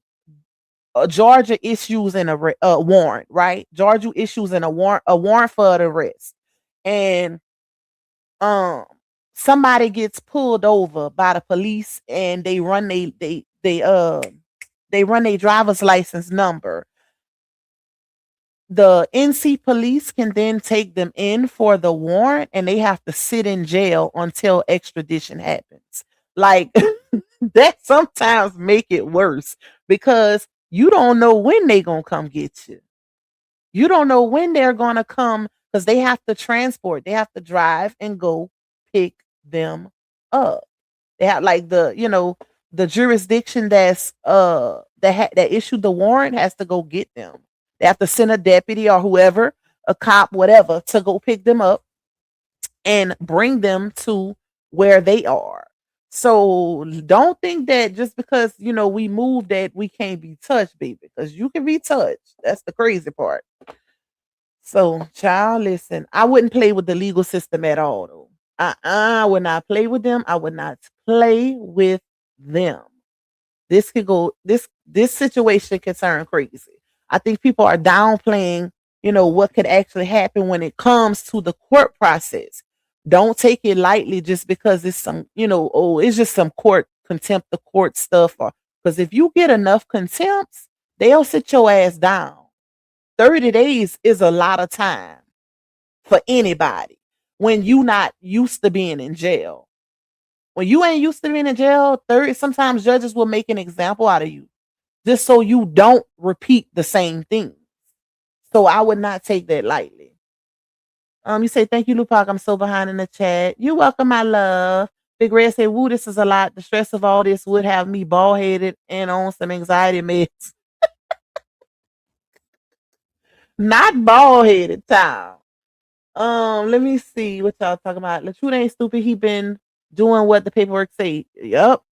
Georgia issues a warrant, right? Georgia issues a warrant for the arrest, and um somebody gets pulled over by the police, and they run their driver's license number. The NC police can then take them in for the warrant, and they have to sit in jail until extradition happens. Like that sometimes make it worse because you don't know when they gonna come get you. You don't know when they're gonna come because they have to transport. They have to drive and go pick them up. They have like the jurisdiction that issued the warrant has to go get them. They have to send a deputy or whoever, a cop, whatever, to go pick them up and bring them to where they are. So don't think that just because we moved that we can't be touched, baby, because you can be touched. That's the crazy part. So, child, listen, I wouldn't play with the legal system at all, though. I would not play with them. I would not play with them. This situation can turn crazy. I think people are downplaying, what could actually happen when it comes to the court process. Don't take it lightly just because it's some, it's just some court contempt of court stuff. Or because if you get enough contempts, they'll sit your ass down. 30 days is a lot of time for anybody when you not used to being in jail. When you ain't used to being in jail, 30 sometimes judges will make an example out of you just so you don't repeat the same thing. So I would not take that lightly. You say thank you, Lupac. I'm so behind in the chat. You're welcome, my love. Big Red said, "Woo, this is a lot. The stress of all this would have me bald headed and on some anxiety meds." Not bald headed, child. Let me see what y'all talking about. LaTruth ain't stupid. He been doing what the paperwork say. Yup.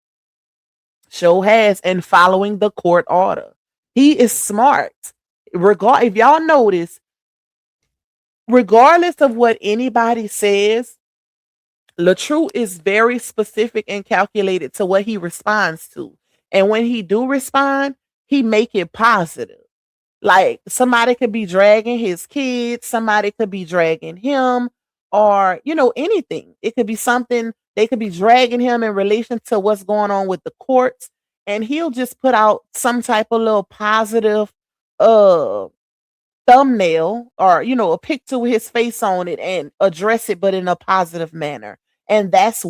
Show has and following the court order. He is smart. If y'all notice, regardless of what anybody says, LaTruth is very specific and calculated to what he responds to. And when he do respond, he make it positive. Like somebody could be dragging his kids, somebody could be dragging him, or anything. It could be something they could be dragging him in relation to what's going on with the courts, and he'll just put out some type of little positive uh thumbnail or a picture with his face on it and address it but in a positive manner, and that's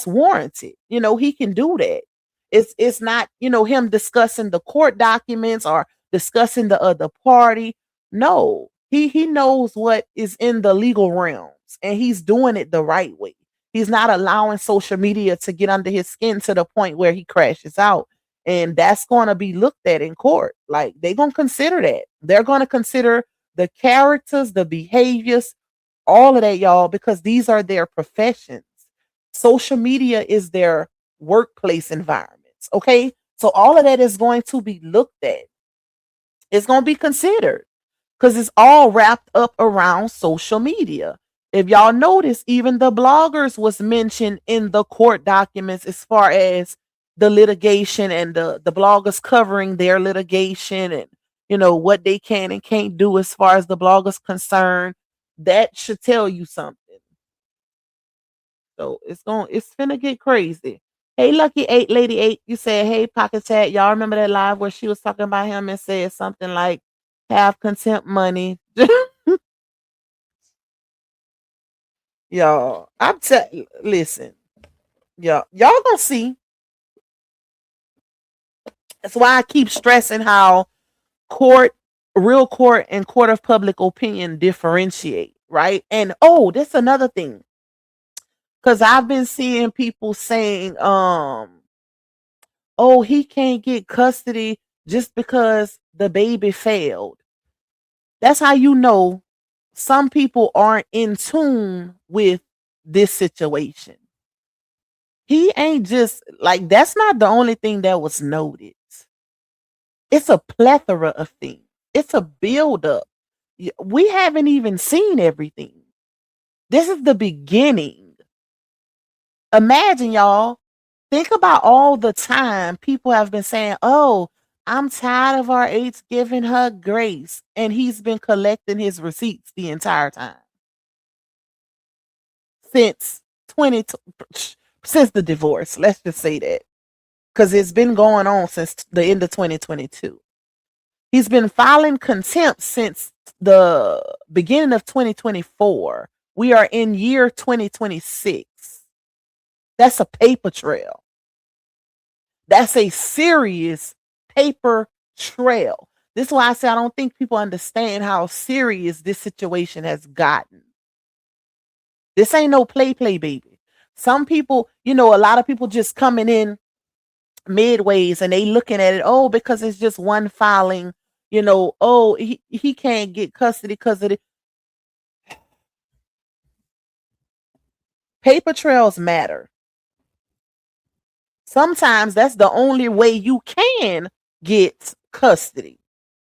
warranted. He can do that. It's not him discussing the court documents or discussing the other party. No, he knows what is in the legal realms, and he's doing it the right way. He's not allowing social media to get under his skin to the point where he crashes out. And that's going to be looked at in court. Like they're going to consider that. They're going to consider the characters, the behaviors, all of that, y'all, because these are their professions. Social media is their workplace environments. Okay. So all of that is going to be looked at. It's going to be considered because it's all wrapped up around social media. If y'all notice, even the bloggers was mentioned in the court documents as far as the litigation and the bloggers covering their litigation and what they can and can't do as far as the bloggers concerned. That should tell you something. So it's finna get crazy. Hey, Lucky Eight Lady Eight, you said, hey, Pocket Chat. Y'all remember that live where she was talking about him and said something like, have contempt money. Y'all, listen, y'all gonna see. That's why I keep stressing how court, real court, and court of public opinion differentiate, right? And that's another thing. Because I've been seeing people saying, he can't get custody just because the baby failed. That's how you know some people aren't in tune with this situation. He ain't just like, that's not the only thing that was noted. It's a plethora of things. It's a buildup. We haven't even seen everything. This is the beginning. Imagine, y'all. Think about all the time people have been saying, I'm tired of RH giving her grace. And he's been collecting his receipts the entire time. Since since the divorce. Let's just say that. Because it's been going on since the end of 2022. He's been filing contempt since the beginning of 2024. We are in year 2026. That's a paper trail. That's a serious paper trail. This is why I say I don't think people understand how serious this situation has gotten. This ain't no play, baby. Some people, a lot of people just coming in midways and they looking at it, because it's just one filing, he can't get custody because of it. Paper trails matter. Sometimes that's the only way you can get custody,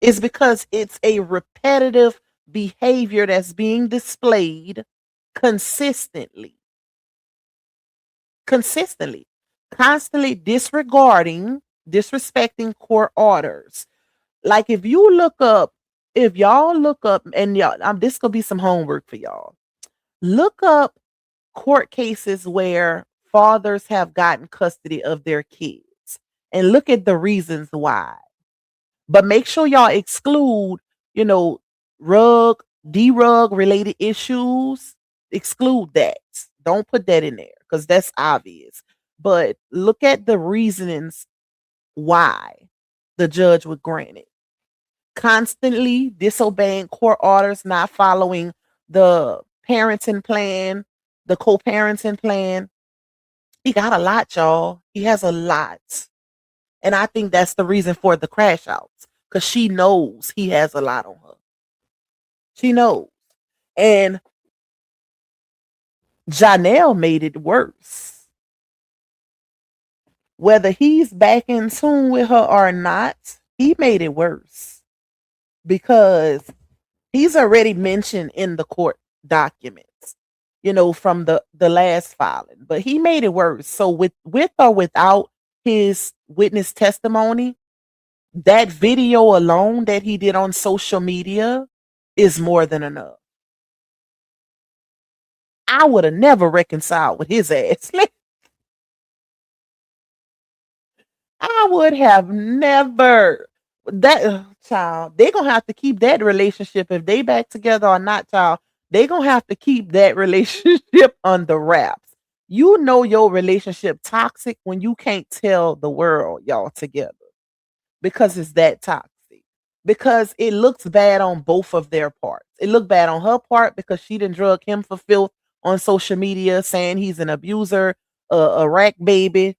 is because it's a repetitive behavior that's being displayed consistently, constantly disregarding, disrespecting court orders. Like if y'all look up, and y'all, this could be some homework for y'all. Look up court cases where fathers have gotten custody of their kids and look at the reasons why. But make sure y'all exclude, drug related issues. Exclude that. Don't put that in there because that's obvious. But look at the reasonings why the judge would grant it. Constantly disobeying court orders, not following the parenting plan, the co-parenting plan. He got a lot, y'all. He has a lot. And I think that's the reason for the crash outs. Because she knows he has a lot on her. She knows. And Janelle made it worse. Whether he's back in tune with her or not, he made it worse. Because he's already mentioned in the court documents, from the last filing. But he made it worse. So with or without his witness testimony, that video alone that he did on social media is more than enough. I would have never reconciled with his ass. I would have never. That child, they gonna have to keep that relationship if they back together or not, child. They gonna have to keep that relationship under wraps. You know your relationship toxic when you can't tell the world y'all together. Because it's that toxic. Because it looks bad on both of their parts. It looked bad on her part because she didn't drug him for filth on social media, saying he's an abuser, a rack baby,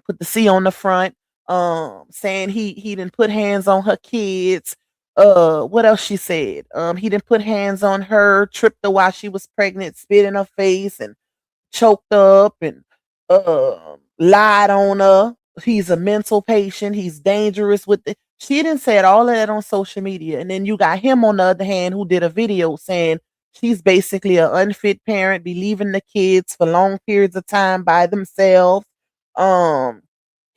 put the C on the front, saying he didn't put hands on her kids. What else she said? He didn't put hands on her, tripped her while she was pregnant, spit in her face and choked up and lied on her. He's a mental patient. He's dangerous with it. She didn't say all of that on social media. And then you got him on the other hand who did a video saying she's basically an unfit parent, be leaving the kids for long periods of time by themselves. Um,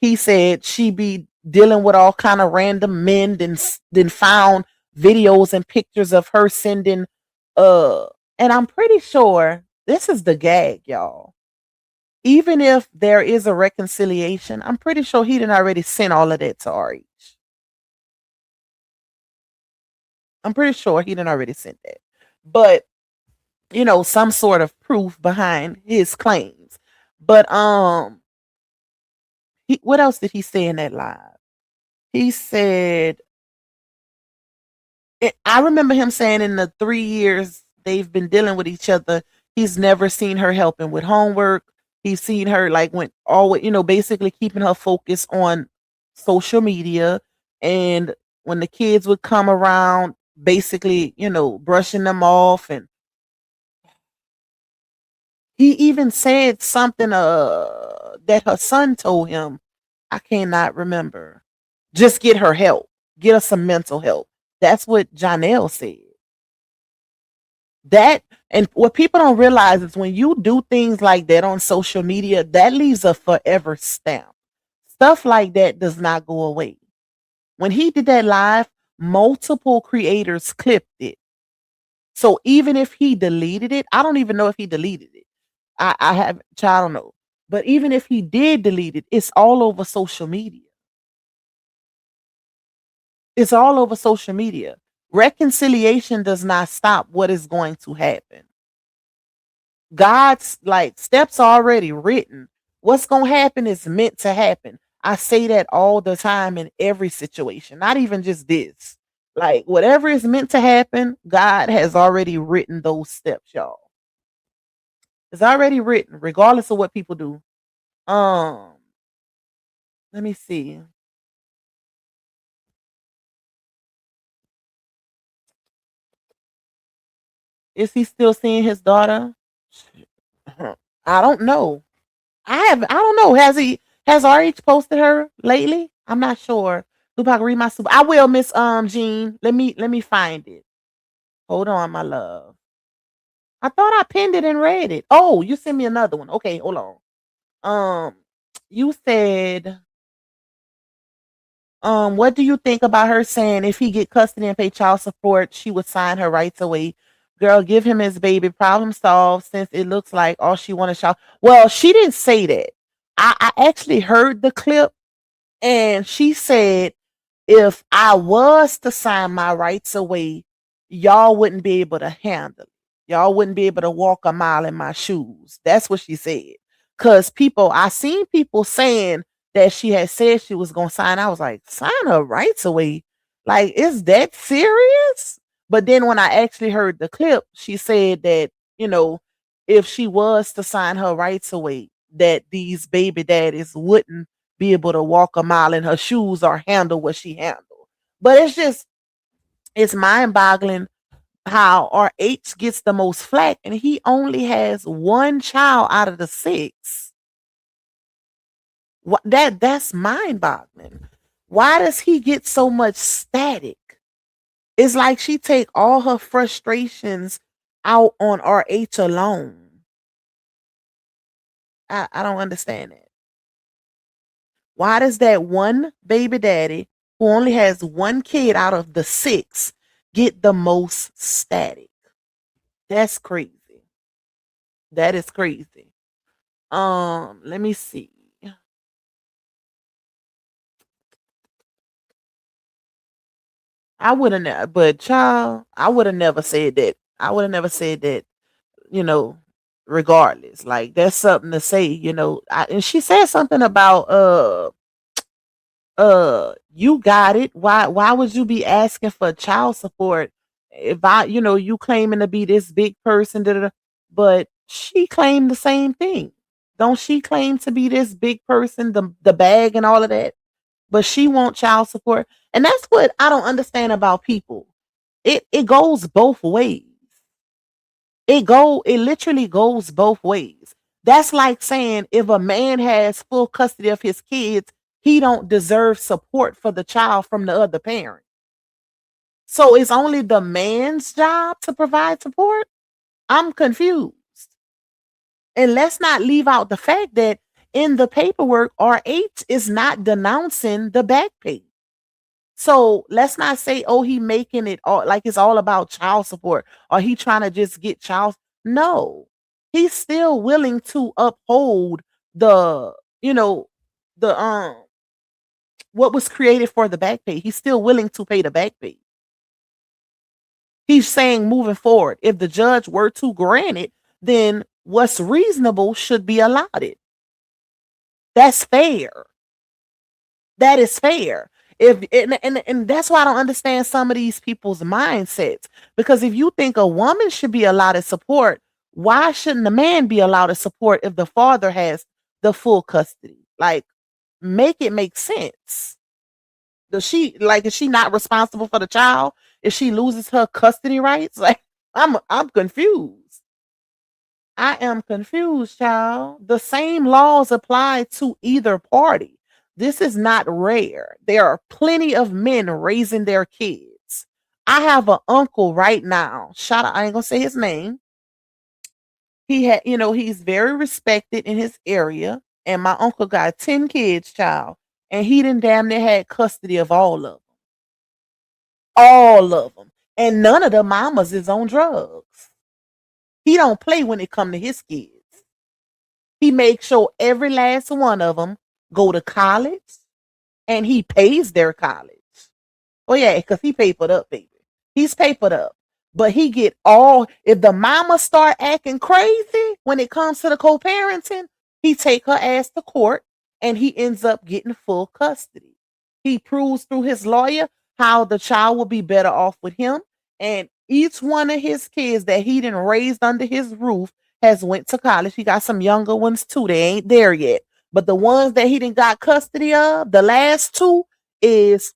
he said she be dealing with all kind of random men, then found videos and pictures of her sending uh and I'm pretty sure this is the gag, y'all. Even if there is a reconciliation, I'm pretty sure he didn't already send all of that to RH. I'm pretty sure he didn't already send that. But some sort of proof behind his claims. But what else did he say in that live? He said I remember him saying in the 3 years they've been dealing with each other, he's never seen her helping with homework. He's seen her like when always, basically keeping her focus on social media. And when the kids would come around, basically, brushing them off. And he even said something that her son told him. I cannot remember. Just get her help. Get her some mental help. That's what Janelle said. That and what people don't realize is when you do things like that on social media, that leaves a forever stamp. Stuff like that does not go away. When he did that live, multiple creators clipped it. So even if he deleted it, I don't even know if he deleted it. I have I don't know. But even if he did delete it, it's all over social media. It's all over social media. Reconciliation does not stop what is going to happen. God's like steps already written. What's going to happen is meant to happen. I say that all the time in every situation, not even just this. Like whatever is meant to happen, God has already written those steps, y'all. It's already written, regardless of what people do. Um, Let me see. Is he still seeing his daughter? I don't know. I don't know. Has RH posted her lately? I'm not sure. Tupac read my super. I will, Miss Jean. Let me find it. Hold on, my love. I thought I pinned it and read it. Oh, you sent me another one. Okay, hold on. Um, you said, what do you think about her saying if he get custody and pay child support, she would sign her rights away? Girl, give him his baby. Problem solved. Since it looks like all she wanted child. Well, she didn't say that. I actually heard the clip, and she said if I was to sign my rights away, y'all wouldn't be able to handle it. Y'all wouldn't be able to walk a mile in my shoes. That's what she said. Cause I seen people saying that she had said she was gonna sign. I was like, sign her rights away. Like, is that serious? But then when I actually heard the clip, she said that, if she was to sign her rights away, that these baby daddies wouldn't be able to walk a mile in her shoes or handle what she handled. But it's mind boggling how RH gets the most flack and he only has one child out of the six. That's mind boggling. Why does he get so much static? It's like she take all her frustrations out on RH alone. I don't understand it. Why does that one baby daddy who only has one kid out of the six get the most static? That's crazy. That is crazy. Let me see. I would have never, but child, I would have never said that. I would have never said that, you know, regardless. Like that's something to say, and she said something about you got it. Why would you be asking for child support if you claiming to be this big person, da, da, da. But she claimed the same thing. Don't she claim to be this big person, the bag and all of that? but she want child support. And that's what I don't understand about people. It goes both ways. It literally goes both ways. That's like saying if a man has full custody of his kids, he don't deserve support for the child from the other parent. So it's only the man's job to provide support? I'm confused. And let's not leave out the fact that in the paperwork, RH is not denouncing the back pay. So let's not say, oh, he making it all like it's all about child support or he trying to just get child. No, he's still willing to uphold the, you know, the what was created for the back pay. He's still willing to pay the back pay. He's saying moving forward, if the judge were to grant it, then what's reasonable should be allotted. That's fair. That is fair. If and that's why I don't understand some of these people's mindsets. Because if you think a woman should be allowed support, why shouldn't the man be allowed to support if the father has the full custody? Like, make it make sense. Does she like is she not responsible for the child if she loses her custody rights? Like, I'm confused. I am confused, child. The same laws apply to either party. This is not rare. There are plenty of men raising their kids. I have an uncle right now. Shout out, I ain't gonna say his name. He had, he's very respected in his area. And my uncle got 10 kids, child. And he done damn near had custody of all of them. All of them. And none of the mamas is on drugs. He don't play when it come to his kids. He makes sure every last one of them go to college and he pays their college. Oh yeah, because he papered up, baby. He's papered up. But he get all, if the mama start acting crazy when it comes to the co-parenting, he take her ass to court and he ends up getting full custody. He proves through his lawyer how the child will be better off with him. And each one of his kids that he done raised under his roof has went to college. He got some younger ones too. They ain't there yet. But the ones that he done got custody of, the last two is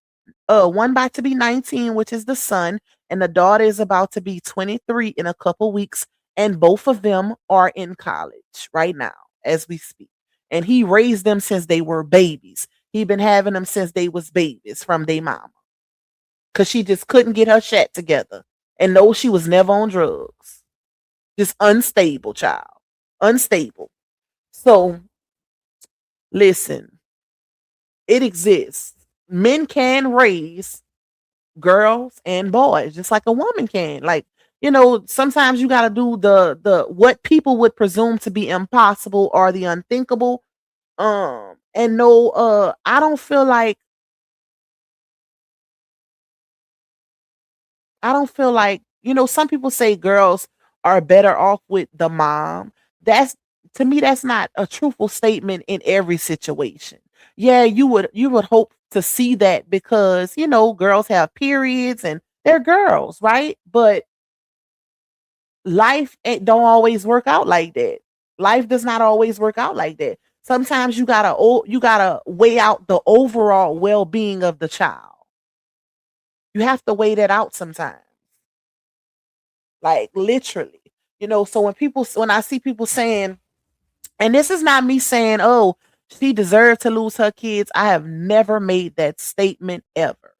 one about to be 19, which is the son, and the daughter is about to be 23 in a couple weeks. And both of them are in college right now as we speak. And he raised them since they were babies. He been having them since they was babies from their mama. Cause she just couldn't get her shit together. And no, she was never on drugs. Just unstable child. Unstable. So listen, it exists. Men can raise girls and boys just like a woman can. Like, sometimes you got to do the what people would presume to be impossible or the unthinkable. And no, I don't feel like some people say girls are better off with the mom. That's To me, that's not a truthful statement in every situation. Yeah, you would hope to see that because, girls have periods and they're girls, right? But life don't always work out like that. Life does not always work out like that. Sometimes you gotta weigh out the overall well-being of the child. You have to weigh that out sometimes. Like literally. So when I see people saying, and this is not me saying, oh, she deserved to lose her kids. I have never made that statement ever.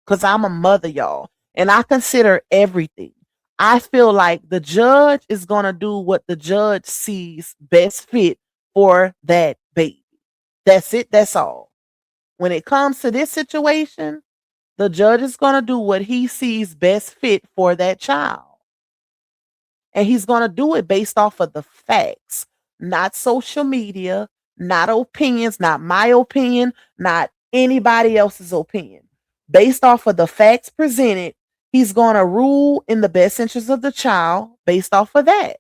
Because I'm a mother, y'all. And I consider everything. I feel like the judge is going to do what the judge sees best fit for that baby. That's it. That's all. When it comes to this situation, the judge is going to do what he sees best fit for that child. And he's going to do it based off of the facts, not social media, not opinions, not my opinion, not anybody else's opinion. Based off of the facts presented, he's going to rule in the best interest of the child based off of that.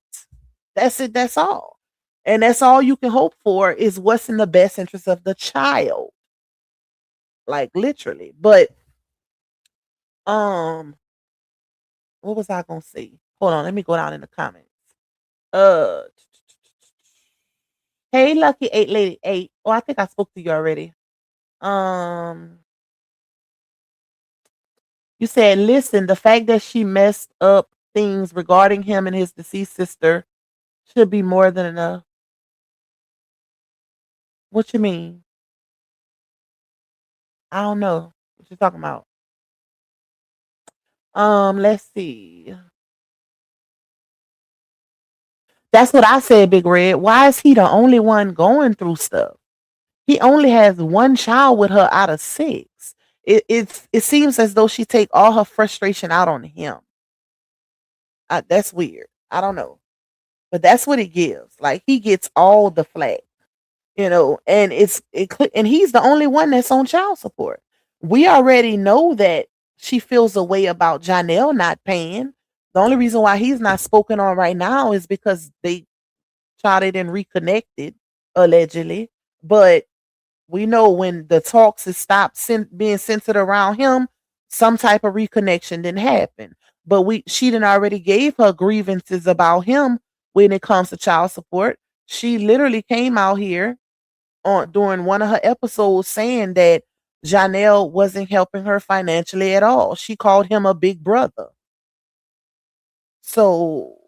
That's it. That's all. And that's all you can hope for is what's in the best interest of the child. Like literally. But what was I gonna say? Hold on, let me go down in the comments. Uh Hey Lucky 8 Lady 8. Oh, I think I spoke to you already. Um, you said, listen, the fact that she messed up things regarding him and his deceased sister should be more than enough. What you mean? I don't know what you're talking about. Let's see. That's what I said, Big Red. Why is he the only one going through stuff? He only has one child with her out of six. It seems as though she take all her frustration out on him. That's weird. I don't know, but that's what it gives. Like he gets all the flack, and and he's the only one that's on child support. We already know that she feels a way about Janelle not paying. The only reason why he's not spoken on right now is because they charted and reconnected allegedly, but we know when the talks is stopped being centered around him, some type of reconnection didn't happen. But she didn't already gave her grievances about him when it comes to child support. She literally came out here on during one of her episodes saying that Janelle wasn't helping her financially at all. She called him a big brother. So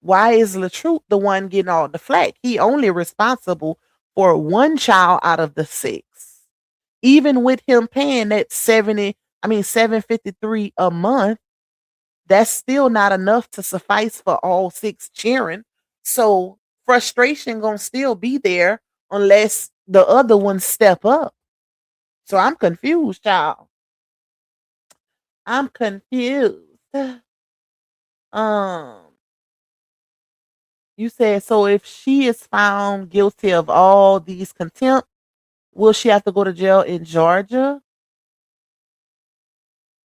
why is LaTruth the one getting all the flack? He only responsible for one child out of the six. Even with him paying that 753 a month, that's still not enough to suffice for all six cheering. So frustration gonna still be there unless the other ones step up. So I'm confused, child. I'm confused. Um, you said so if she is found guilty of all these contempt, will she have to go to jail in Georgia?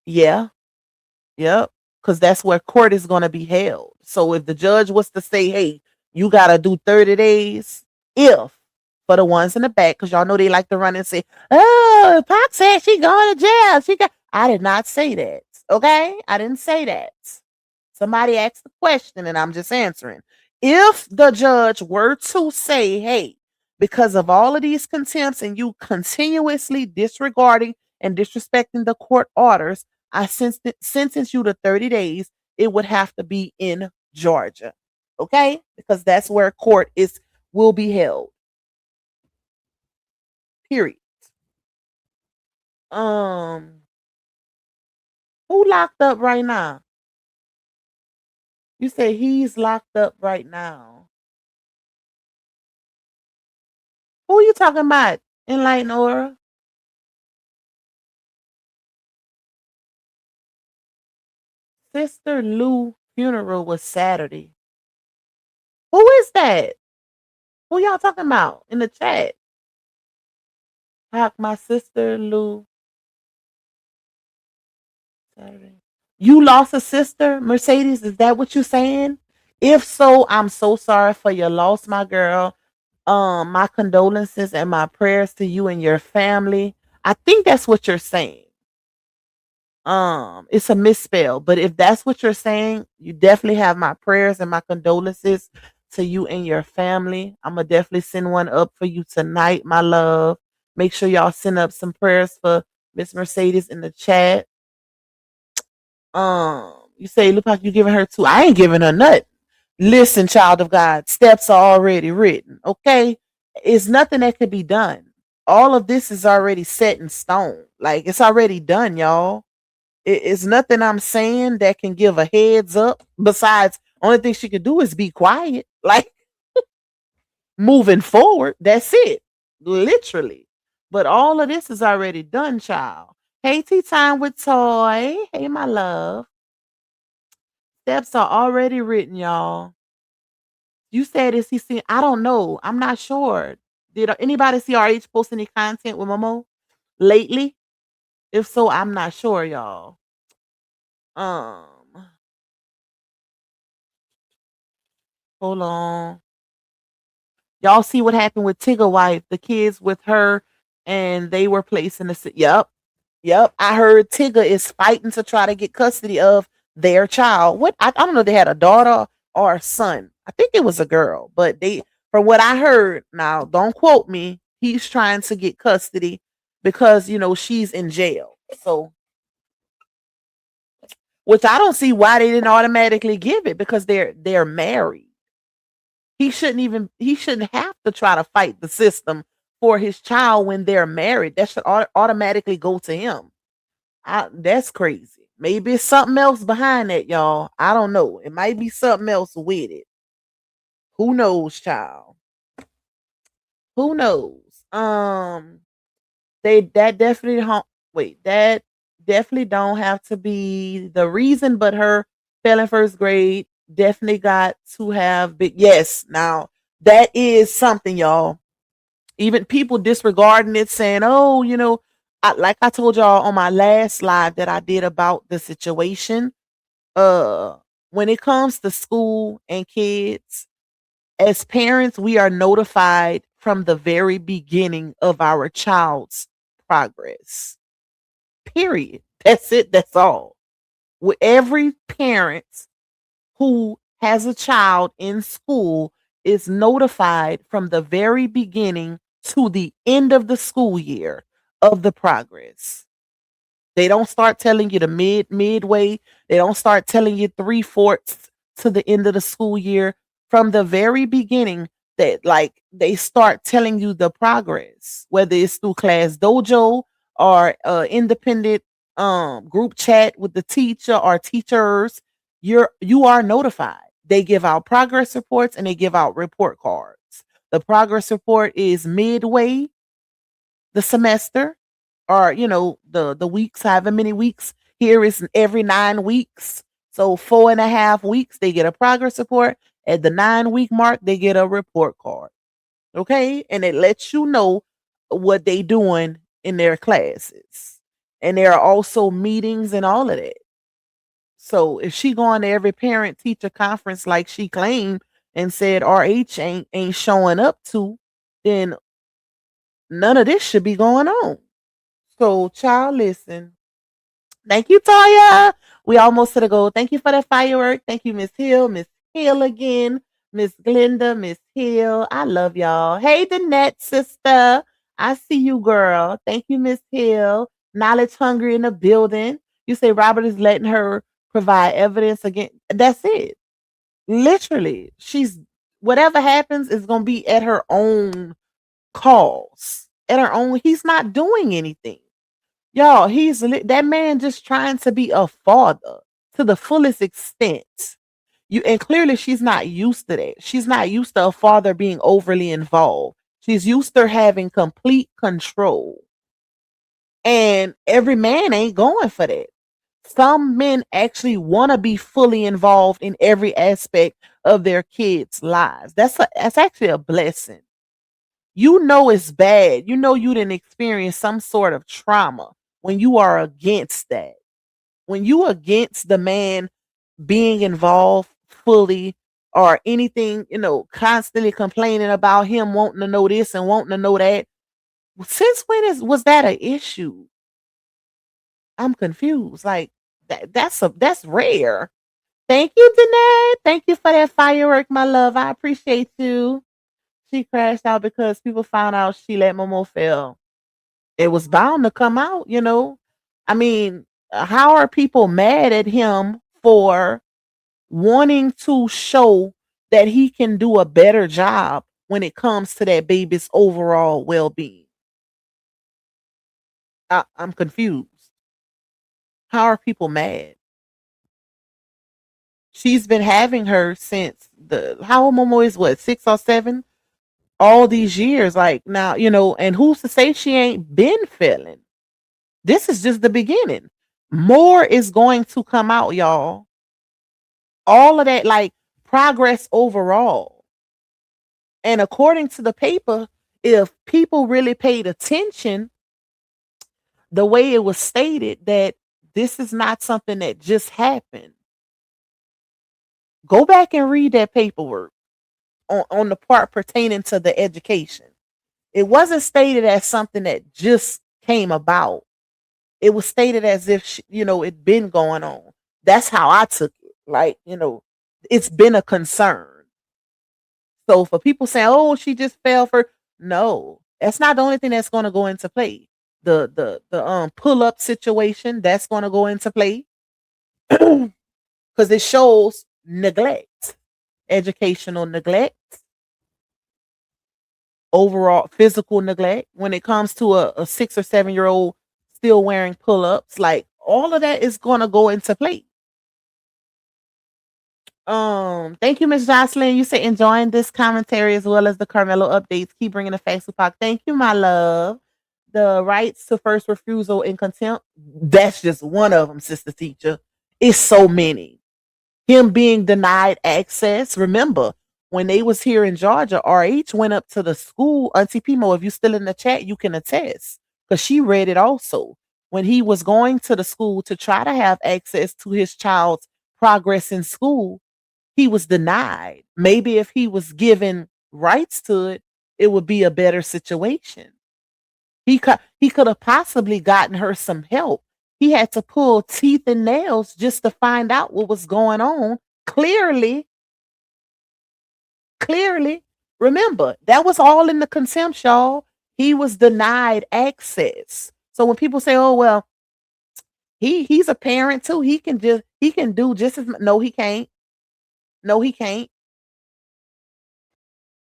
Yeah. Yep, because that's where court is going to be held. So if the judge was to say, "Hey, you got to do 30 days," if for the ones in the back, because y'all know they like to run and say, "Oh, Pac said she going to jail." I did not say that. Okay, I didn't say that. Somebody asked the question, and I'm just answering. If the judge were to say, "Hey, because of all of these contempts and you continuously disregarding and disrespecting the court orders, I sentence you to 30 days," it would have to be in Georgia. Okay? Because that's where court is will be held. Period. Um, who locked up right now? You say he's locked up right now. Who are you talking about? Enlighten Aura? Sister Lou funeral was Saturday. Who is that? Who y'all talking about in the chat? My sister Lou Saturday. You lost a sister, Mercedes? Is that what you saying? If so, I'm so sorry for your loss, my girl. My condolences and my prayers to you and your family. I think that's what you're saying. It's a misspell, but if that's what you're saying, you definitely have my prayers and my condolences to you and your family. I'm gonna definitely send one up for you tonight, my love. Make sure y'all send up some prayers for Miss Mercedes in the chat. You say, look like you giving her two. I ain't giving her nothing. Listen, child of God, steps are already written. Okay, it's nothing that could be done. All of this is already set in stone. Like it's already done, y'all. It's nothing I'm saying that can give a heads up. Besides, only thing she could do is be quiet. Like moving forward, that's it. Literally. But all of this is already done, child. Hey, tea time with Toy. Hey, my love. Steps are already written, y'all. You said, is he seen? I don't know. I'm not sure. Did anybody see RH post any content with Momo lately? If so, I'm not sure, y'all. Um, hold on. Y'all see what happened with Tigger wife? The kids with her, and they were placed in the. Yep, yep. I heard Tigger is fighting to try to get custody of their child. What I don't know if they had a daughter or a son. I think it was a girl, but from what I heard, now don't quote me. He's trying to get custody. because she's in jail. So, which I don't see why they didn't automatically give it, because they're married. He shouldn't have to try to fight the system for his child when they're married. That should automatically go to him. That's crazy. Maybe it's something else behind that, y'all. I don't know. It might be something else with it. Who knows, child? Who knows? They that definitely don't wait. That definitely don't have to be the reason, but her failing first grade definitely got to have big. Yes, now that is something, y'all. Even people disregarding it, saying, "Oh, like I told y'all on my last live that I did about the situation. Uh, when it comes to school and kids, as parents, we are notified from the very beginning of our child's progress. Period. That's it. That's all. With every parent who has a child in school is notified from the very beginning to the end of the school year of the progress. They don't start telling you the midway. They don't start telling you three-fourths to the end of the school year. From the very beginning, that like they start telling you the progress, whether it's through class dojo or independent group chat with the teacher or teachers. You are notified. They give out progress reports and they give out report cards. The progress report is midway the semester, or the weeks, however many weeks. Here is every 9 weeks, so 4.5 weeks they get a progress report. At the 9 week mark they get a report card. Okay, and it lets you know what they doing in their classes, and there are also meetings and all of that. So if she going to every parent teacher conference like she claimed and said RH ain't showing up to, then none of this should be going on. So, child, listen. Thank you, Taya. We almost to the goal. Thank you for that firework. Thank you, Miss Hill. Miss Hill again. Miss Glenda. Miss Hill. I love y'all. Hey, Danette, sister. I see you, girl. Thank you, Miss Hill. Knowledge hungry in the building. You say Robert is letting her provide evidence again. That's it. Literally. She's whatever happens is gonna be at her own cause. At her own, he's not doing anything. Y'all, that man just trying to be a father to the fullest extent. And clearly she's not used to that. She's not used to a father being overly involved. She's used to having complete control. And every man ain't going for that. Some men actually want to be fully involved in every aspect of their kids' lives. That's actually a blessing. It's bad. You didn't experience some sort of trauma when you are against that. When you against the man being involved fully or anything, constantly complaining about him wanting to know this and wanting to know that. Since when was that an issue? I'm confused. Like that's rare. Thank you, Danae. Thank you for that firework, my love. I appreciate you. She crashed out because people found out she let Momo fail. It was bound to come out. I mean, how are people mad at him for wanting to show that he can do a better job when it comes to that baby's overall well-being? I'm confused. How are people mad? She's been having her since how old Momo is, what, 6 or 7? All these years, like now, and who's to say she ain't been failing? This is just the beginning. More is going to come out, y'all. All of that, like progress overall. And according to the paper, if people really paid attention, the way it was stated that this is not something that just happened. Go back and read that paperwork on the part pertaining to the education. It wasn't stated as something that just came about. It was stated as if it'd been going on. That's how I took it. Like, it's been a concern. So for people saying, "Oh, she just fell for," no, that's not the only thing that's going to go into play. the pull up situation that's going to go into play because it shows neglect, educational neglect, overall physical neglect when it comes to a 6 or 7 year old still wearing pull ups. Like all of that is going to go into play. Thank you, Miss Jocelyn. You say enjoying this commentary as well as the Carmelo updates. Keep bringing the facts to Pac. Thank you, my love. The rights to first refusal and contempt. That's just one of them, sister teacher. It's so many. Him being denied access. Remember, when they was here in Georgia, RH went up to the school. Auntie Pimo, if you still in the chat, you can attest because she read it also. When he was going to the school to try to have access to his child's progress in school, he was denied. Maybe if he was given rights to it, it would be a better situation. He could have possibly gotten her some help. He had to pull teeth and nails just to find out what was going on. Clearly, clearly. Remember, that was all in the contempt, y'all. He was denied access. So when people say, "Oh well, he's a parent too. He can do just as no, he can't. No, he can't.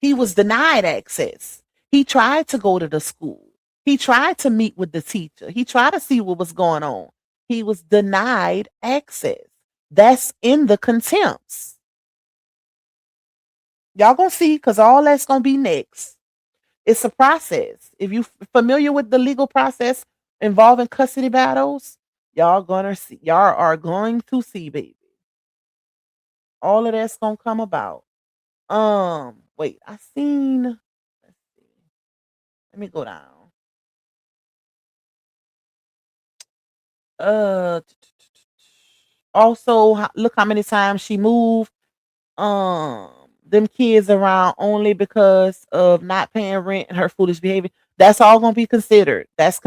He was denied access. He tried to go to the school. He tried to meet with the teacher. He tried to see what was going on. He was denied access. That's in the contempts. Y'all gonna see because all that's gonna be next. It's a process. If you familiar with the legal process involving custody battles, y'all gonna see. Y'all are going to see, baby. All of that's gonna come about. Wait, I seen. Let's see. Let me go down. Uh, Also, look how many times she moved um them kids around only because of not paying rent and her foolish behavior. That's all gonna be considered. That's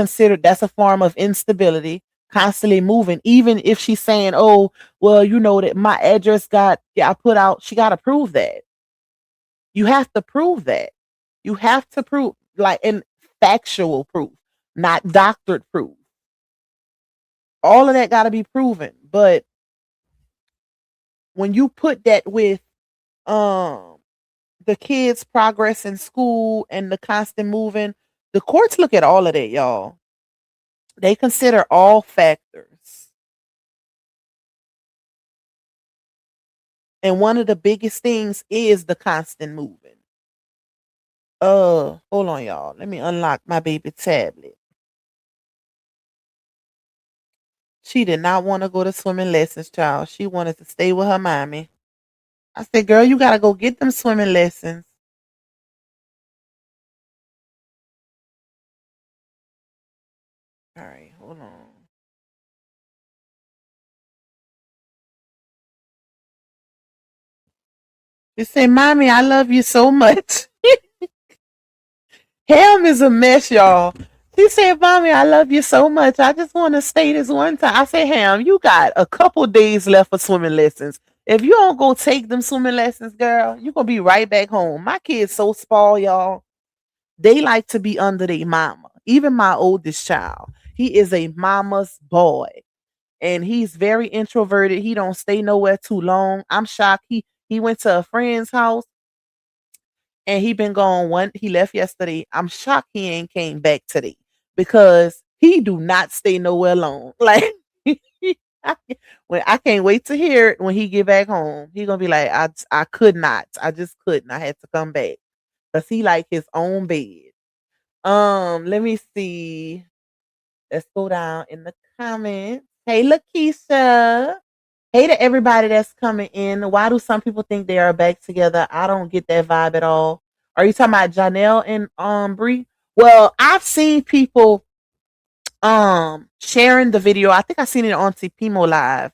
a form of instability, constantly moving. Even if she's saying, "Oh, well, you know that my address I put out," she got to prove that. You have to prove that. You have to prove like in factual proof, not doctored proof. All of that got to be proven. But when you put that with um the kids' progress in school and the constant moving, the courts look at all of that, y'all. They consider all factors. And one of the biggest things is the constant moving. Hold on, y'all. Let me unlock my baby tablet. She did not want to go to swimming lessons, child. She wanted to stay with her mommy. I said, girl, you gotta go get them swimming lessons. All right, hold on. She said, Mommy, I love you so much. Ham is a mess, y'all. She said, Mommy, I love you so much. I just want to stay this one time. I said, Ham, you got a couple days left for swimming lessons. If you don't go take them swimming lessons, girl, you're going to be right back home. My kids so spoiled, y'all. They like to be under their mama. Even my oldest child. He is a mama's boy. And he's very introverted. He don't stay nowhere too long. I'm shocked. He went to a friend's house and he been gone he left yesterday. I'm shocked he ain't came back today because he do not stay nowhere long. Like when I can't wait to hear it when he get back home. He gonna be like, I could not. I just couldn't. I had to come back. Cause he like his own bed. Let me see. Let's go down in the comments. Hey Lakeisha. Hey to everybody that's coming in. Why do some people think they are back together? I don't get that vibe at all. Are you talking about Janelle and Bree? Well, I've seen people sharing the video. I think I seen it on Tipimo Live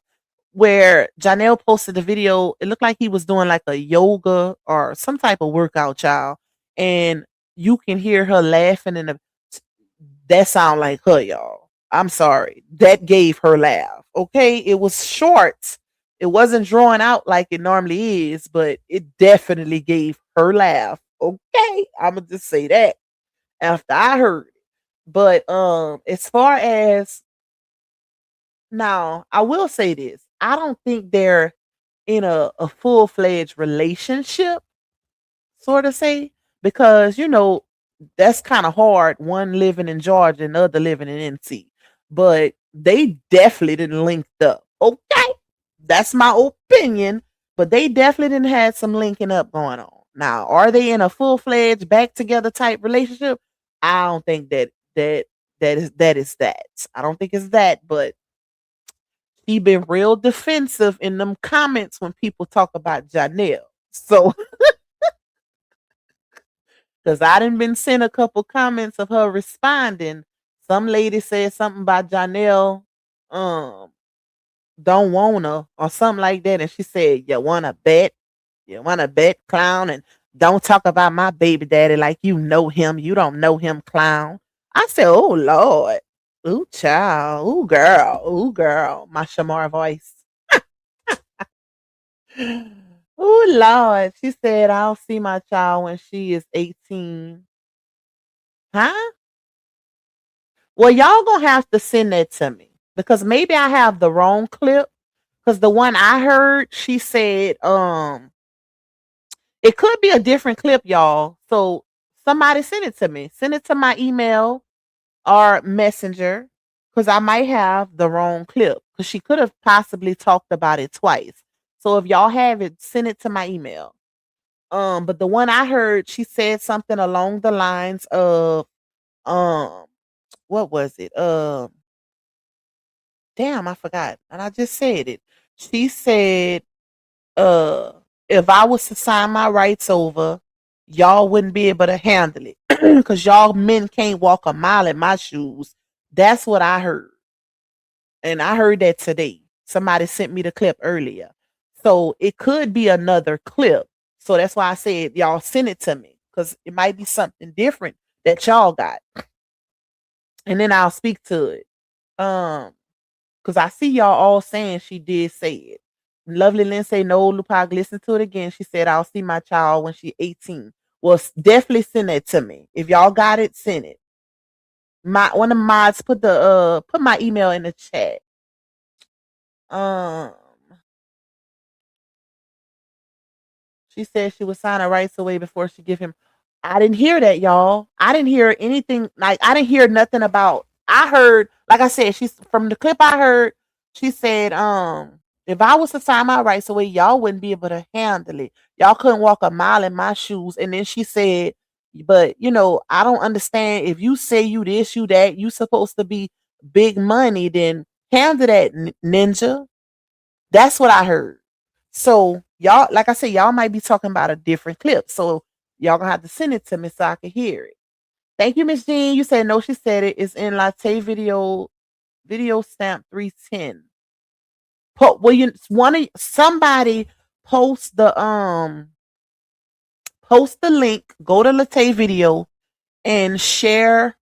where Janelle posted the video. It looked like he was doing like a yoga or some type of workout, child. And you can hear her laughing in the that sound like her, y'all. I'm sorry. That gave her laugh. Okay. It was short. It wasn't drawn out like it normally is, but it definitely gave her laugh. Okay. I'm going to just say that after I heard it. But as far as now, I will say this. I don't think they're in a full-fledged relationship, sort of say, because that's kind of hard. One living in Georgia and the other living in NC, but they definitely didn't link up. Okay, that's my opinion, but they definitely didn't have some linking up going on. Now, are they in a full-fledged back together type relationship? I don't think that is that. I don't think it's that, but she been real defensive in them comments when people talk about Janelle. So, because I done been sent a couple comments of her responding. Some lady said something about Janelle, um, don't wanna or something like that, and she said, "You wanna bet? You wanna bet, clown? And don't talk about my baby daddy like you know him. You don't know him, clown." I said, "Oh Lord, ooh child, ooh girl," my Shamar voice. Oh Lord, she said, "I'll see my child when she is 18." Huh? Well, y'all gonna have to send that to me because maybe I have the wrong clip. Because the one I heard, she said, it could be a different clip, y'all. So somebody send it to me. Send it to my email or messenger because I might have the wrong clip because she could have possibly talked about it twice. So if y'all have it, send it to my email. But the one I heard, she said something along the lines of, um, what was it? Damn, I forgot. And I just said it. She said, uh, if I was to sign my rights over, y'all wouldn't be able to handle it. Cause y'all men can't walk a mile in my shoes. That's what I heard. And I heard that today. Somebody sent me the clip earlier. So it could be another clip. So that's why I said y'all send it to me. Cause it might be something different that y'all got. And then I'll speak to it. Um, because I see y'all all saying she did say it. Lovely Lynn say no, Lupac, listen to it again. She said, "I'll see my child when she's 18." Well, definitely send that to me. If y'all got it, send it. My one of the mods put my email in the chat. Um She said she would sign her rights away before she give him. I didn't hear that, y'all. I didn't hear anything. Like I didn't hear nothing about. I heard, like I said, she's from the clip I heard. She said, if I was to sign my rights away, y'all wouldn't be able to handle it. Y'all couldn't walk a mile in my shoes. And then she said, but I don't understand. If you say you this, you that, you supposed to be big money, then handle that, ninja. That's what I heard. So y'all, like I said, y'all might be talking about a different clip. So y'all gonna have to send it to me so I can hear it. Thank you, Miss Jean. You said no, she said it. It's in Latte video stamp 310. Well, you one of somebody post the link, go to Latte video and share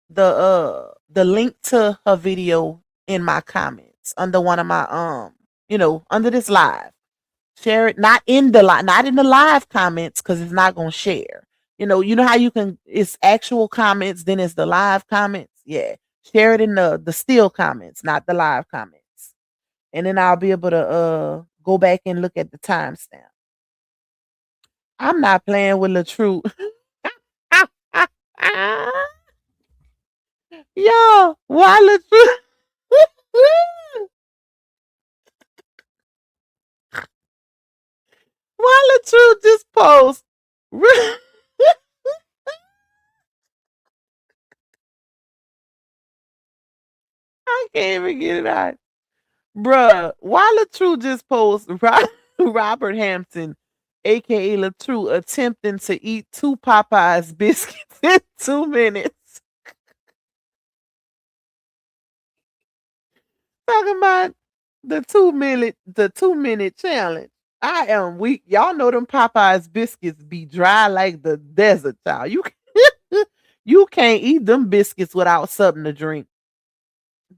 the link to her video in my comments under one of my under this live. Share it not in the live comments because it's not gonna share. You know how you can it's actual comments, then it's the live comments. Yeah. Share it in the still comments, not the live comments. And then I'll be able to go back and look at the timestamp. I'm not playing with LaTrue. Yo, why LaTrue? Why LaTrue just post? I can't even get it out. Bruh, why LaTrue just post Robert Hampton, aka LaTrue, attempting to eat two Popeyes biscuits in 2 minutes. Talking about the 2 minute challenge. I am weak. Y'all know them Popeyes biscuits be dry like the desert, child. You can't eat them biscuits without something to drink.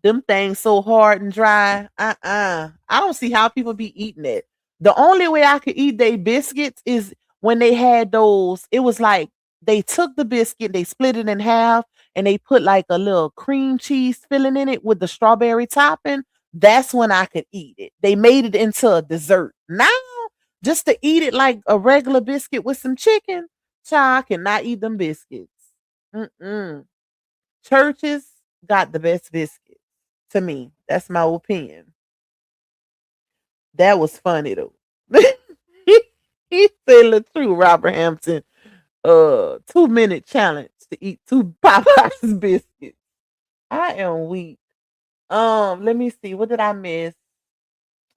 Them things so hard and dry. I don't see how people be eating it. The only way I could eat they biscuits is when they had those. It was like they took the biscuit, they split it in half, and they put like a little cream cheese filling in it with the strawberry topping, that's when I could eat it. They made it into a dessert. Now, just to eat it like a regular biscuit with some chicken, child, I cannot eat them biscuits. Mm-mm. Churches got the best biscuits to me. That's my opinion. That was funny though. He said the true Robert Hampton 2 minute challenge to eat two Popeyes biscuits. I am weak. Let me see. What did I miss?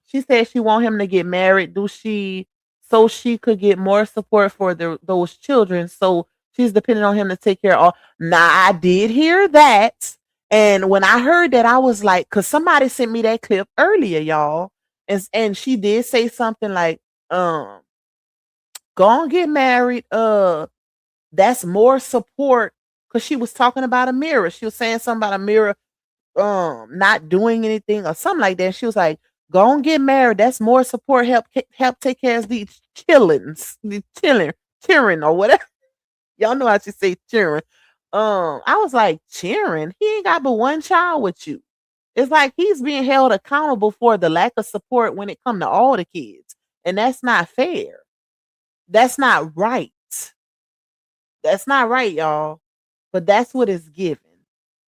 She said she want him to get married. Do she so she could get more support for those children? So she's depending on him to take care of all. Now I did hear that. And when I heard that, I was like, because somebody sent me that clip earlier, y'all. And she did say something like, um, go and get married. That's more support. Cause she was talking about a mirror. She was saying something about a mirror not doing anything or something like that. She was like, go and get married. That's more support. Help take care of these chillins, the cheering or whatever. Y'all know how she say cheering. I was like, cheering? He ain't got but one child with you. It's like he's being held accountable for the lack of support when it come to all the kids. And that's not fair. That's not right. That's not right, y'all. But that's what it's given.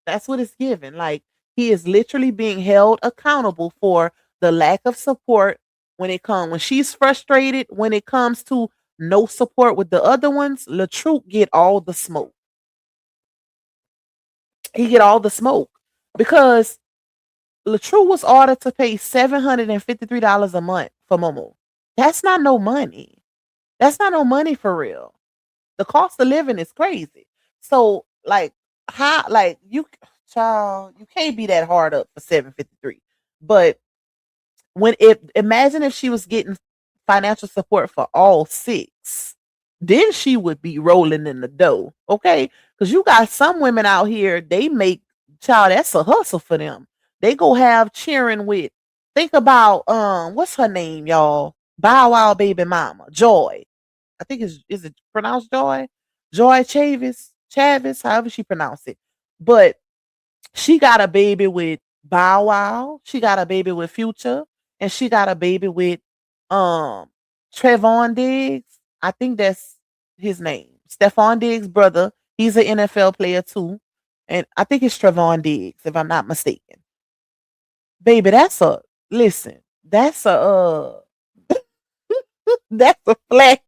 That's what it's given. Like he is literally being held accountable for the lack of support when she's frustrated, when it comes to no support with the other ones, LaTruth get all the smoke. He get all the smoke because LaTruth was ordered to pay $753 a month for Momo. That's not no money. That's not no money for real. The cost of living is crazy. So like how like you child, you can't be that hard up for 753. But when if imagine if she was getting financial support for all six, then she would be rolling in the dough. Okay. Because you got some women out here, they make child, that's a hustle for them. They go have cheering with think about what's her name, y'all? Bow Wow baby mama, Joy. I think is it pronounced Joy? Joy Chavis, however she pronounced it. But she got a baby with Bow Wow. She got a baby with Future, and she got a baby with um Trevon Diggs. I think that's his name. Stephon Diggs' brother. He's an NFL player too, and I think it's Trevon Diggs, if I'm not mistaken. Baby, that's a listen. That's a that's a flex.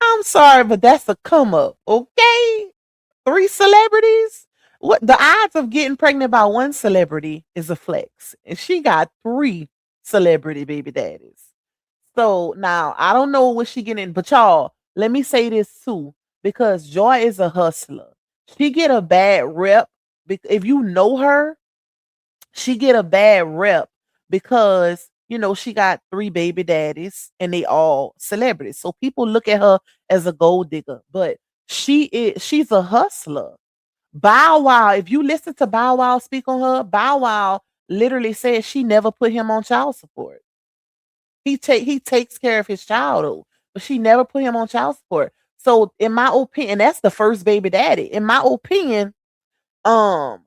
I'm sorry, but that's a come up. Okay, three celebrities. What the odds of getting pregnant by one celebrity is a flex, and she got three celebrity baby daddies. So now I don't know what she getting, but y'all, let me say this too, because Joy is a hustler. She get a bad rep. If you know her, she get a bad rep because she got three baby daddies and they all celebrities. So people look at her as a gold digger, but she's a hustler. Bow Wow, if you listen to Bow Wow speak on her, Bow Wow literally says she never put him on child support. He takes care of his child, though, but she never put him on child support. So in my opinion, that's the first baby daddy. In my opinion, um,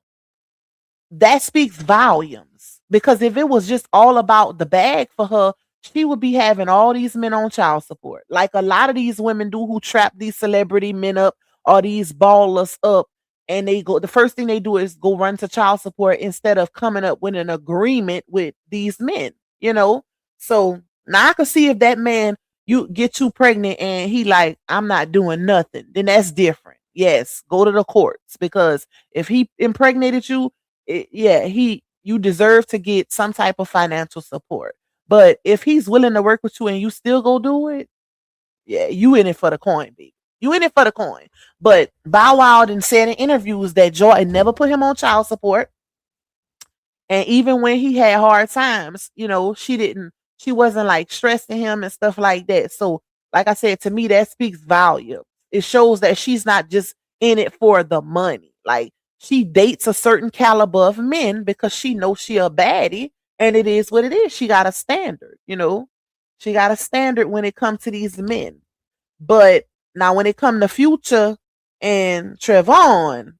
that speaks volumes because if it was just all about the bag for her, she would be having all these men on child support. Like a lot of these women do who trap these celebrity men up or these ballers up and the first thing they do is go run to child support instead of coming up with an agreement with these men, you know? So now I can see if that man you get you pregnant and he like, I'm not doing nothing, then that's different. Yes, go to the courts because if he impregnated you, you deserve to get some type of financial support. But if he's willing to work with you and you still go do it, yeah, you in it for the coin, baby. You in it for the coin. But Bow Wow done said in interviews that Joy never put him on child support. And even when he had hard times, she wasn't like stressing him and stuff like that. So, like I said, to me, that speaks volume. It shows that she's not just in it for the money. Like she dates a certain caliber of men because she knows she a baddie, and it is what it is. She got a standard, She got a standard when it comes to these men. But Now, when it come to Future and Trevon,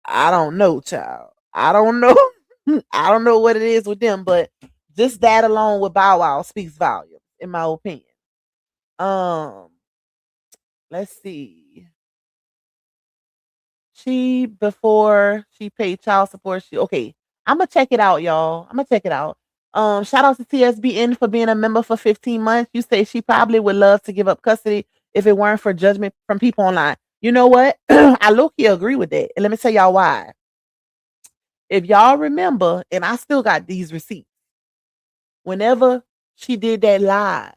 I don't know, child. I don't know. I don't know what it is with them, but just that alone with Bow Wow speaks volumes, in my opinion. Um, let's see. She before she paid child support. She okay. I'm gonna check it out, y'all. I'm gonna check it out. Shout out to TSBN for being a member for 15 months. You say she probably would love to give up custody if it weren't for judgment from people online. You know what? I low key agree with that. And let me tell y'all why. If y'all remember, and I still got these receipts, whenever she did that live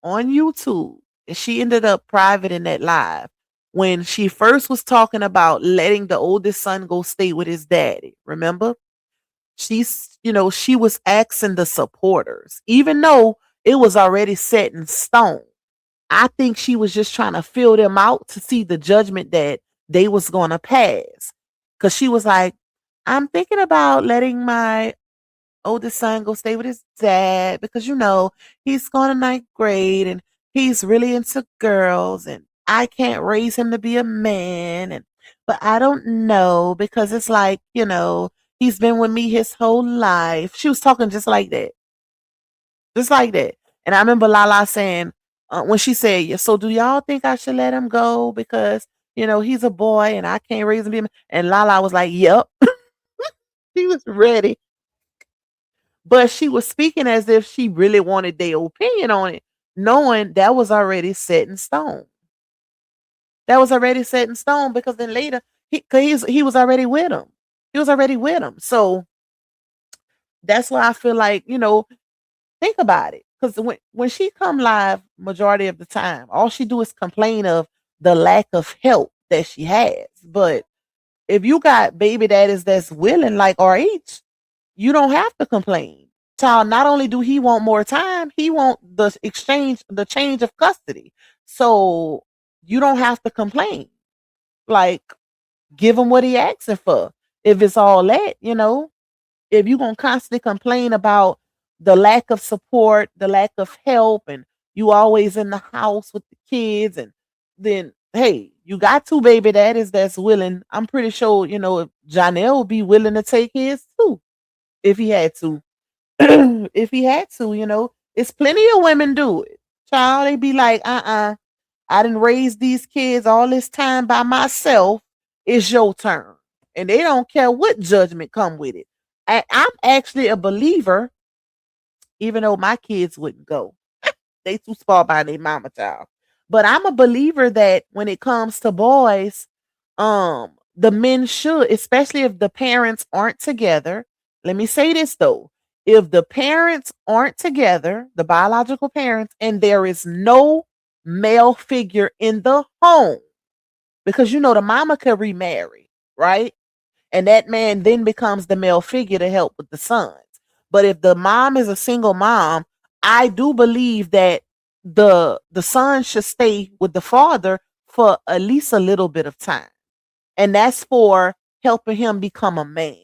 on YouTube, and she ended up private in that live, when she first was talking about letting the oldest son go stay with his daddy, remember? She was asking the supporters, even though it was already set in stone. I think she was just trying to fill them out to see the judgment that they was going to pass. Cause she was like, I'm thinking about letting my oldest son go stay with his dad because he's going to ninth grade and he's really into girls and I can't raise him to be a man but I don't know because it's like, he's been with me his whole life. She was talking just like that. Just like that. And I remember Lala saying, when she said, yeah, so do y'all think I should let him go because, he's a boy and I can't raise him to be a man? And Lala was like, yep. She was ready. But she was speaking as if she really wanted their opinion on it, knowing that was already set in stone. That was already set in stone because then later he was already with him. He was already with him. So that's why I feel like, think about it. Because when she come live, majority of the time, all she do is complain of the lack of help that she has. But if you got baby daddies that's willing, like RH, you don't have to complain. Child, not only do he want more time, he want the change of custody. So you don't have to complain. Like, give him what he asking for. If it's all that, if you're gonna constantly complain about the lack of support, the lack of help, and you always in the house with the kids, and then hey, you got two baby daddies that's willing. I'm pretty sure, if Janelle would be willing to take his too, if he had to. If he had to, it's plenty of women do it. Child, they be like, I didn't raise these kids all this time by myself. It's your turn. And they don't care what judgment come with it. I'm actually a believer, even though my kids wouldn't go. They too small by their mama child. But I'm a believer that when it comes to boys, the men should, especially if the parents aren't together. Let me say this though. If the parents aren't together, the biological parents, and there is no male figure in the home, because the mama could remarry, right? And that man then becomes the male figure to help with the sons. But if the mom is a single mom, I do believe that the son should stay with the father for at least a little bit of time. And that's for helping him become a man.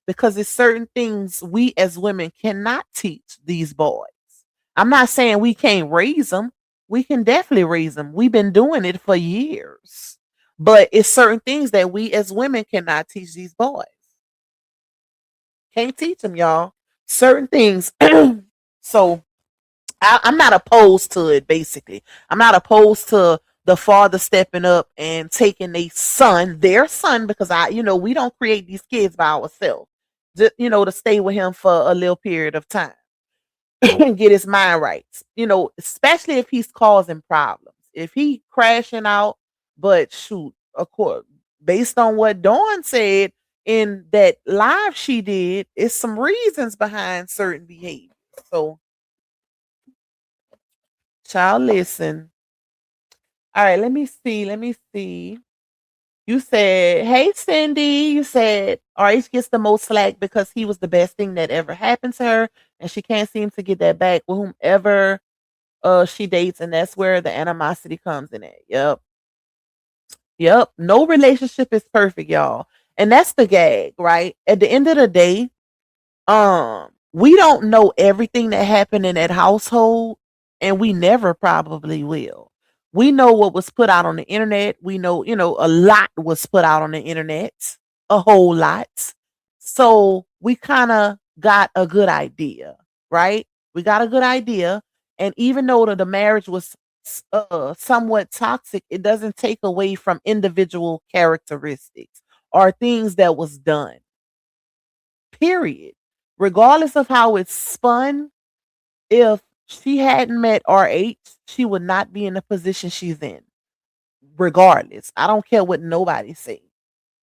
Because there's certain things we as women cannot teach these boys. I'm not saying we can't raise them. We can definitely raise them. We've been doing it for years. But it's certain things that we as women cannot teach these boys. Can't teach them, y'all. Certain things. So I'm not opposed to it, basically. I'm not opposed to the father stepping up and taking their son, because we don't create these kids by ourselves. Just, to stay with him for a little period of time and get his mind right. Especially if he's causing problems. If he crashing out, but shoot, of course, based on what Dawn said in that live she did, is some reasons behind certain behavior. So, child, listen. All right, let me see. Let me see. You said, hey, Cindy. You said RH gets the most slack because he was the best thing that ever happened to her, and she can't seem to get that back with whomever she dates, and that's where the animosity comes in at. Yep. Yep. No relationship is perfect, y'all. And that's the gag, right? At the end of the day, we don't know everything that happened in that household, and we never probably will. We know what was put out on the internet. We know, a lot was put out on the internet, a whole lot. So we kind of got a good idea, right? We got a good idea. And even though the marriage was somewhat toxic, it doesn't take away from individual characteristics or things that was done, period. Regardless of how it's spun, if she hadn't met RH, she would not be in the position she's in. Regardless, I don't care what nobody say.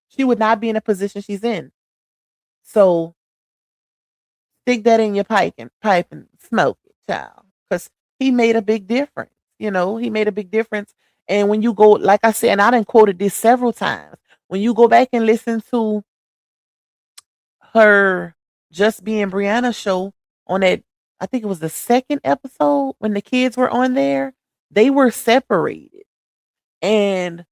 She would not be in the position she's in. So stick that in your pipe and smoke it, child. Because he made a big difference. He made a big difference. And when you go, like I said, and I done quoted this several times, when you go back and listen to her Just Being Brianna show on that, I think it was the second episode when the kids were on there, they were separated. And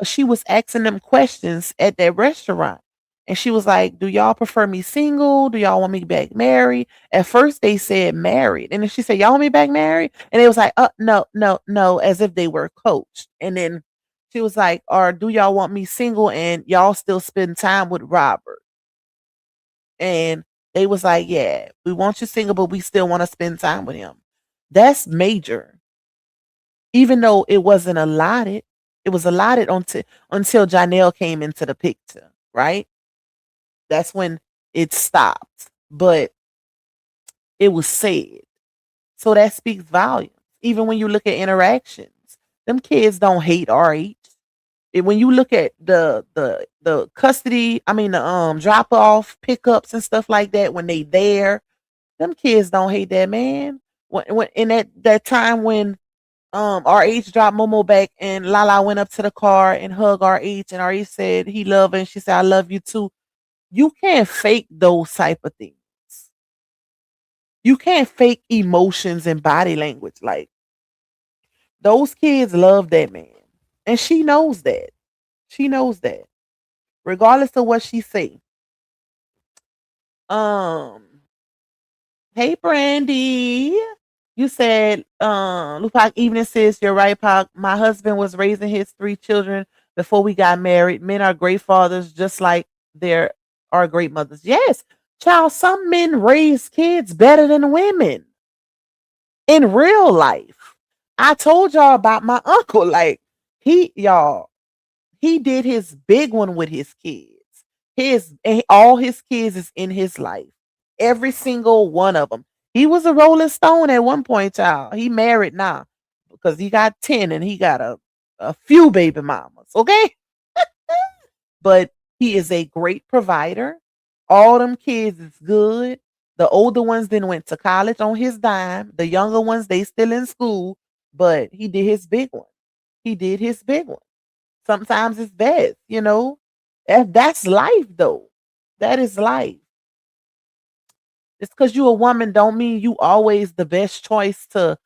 she was asking them questions at that restaurant. And she was like, "Do y'all prefer me single? Do y'all want me back married?" At first they said married. And then she said, "Y'all want me back married?" And it was like, no, no, no, as if they were coached. And then she was like, "Or do y'all want me single and y'all still spend time with Robert?" And they was like, "Yeah, we want you single, but we still want to spend time with him." That's major. Even though it wasn't allotted, it was allotted until Janelle came into the picture, right? That's when it stopped. But it was said. So that speaks volumes. Even when you look at interactions, them kids don't hate RH. When you look at the custody, I mean the drop off pickups and stuff like that, when they there, them kids don't hate that man. When in that time when RH dropped Momo back and Lala went up to the car and hugged RH and RH said he loved her and she said, "I love you too." You can't fake those type of things. You can't fake emotions and body language. Like, those kids love that man. And she knows that. She knows that. Regardless of what she say. Um, hey Brandy. You said, Lupac Evening says, "You're right, Pac. My husband was raising his 3 children before we got married. Men are great fathers, just like there are great mothers." Yes, child, some men raise kids better than women in real life. I told y'all about my uncle. Like, he did his big one with his kids. All his kids is in his life. Every single one of them. He was a Rolling Stone at one point, child. He married now because he got 10 and he got a few baby mamas. Okay. But he is a great provider. All them kids is good. The older ones then went to college on his dime. The younger ones, they still in school, but he did his big one. He did his big one. Sometimes it's best. That's life though. That is life. Just because you a woman don't mean you always the best choice to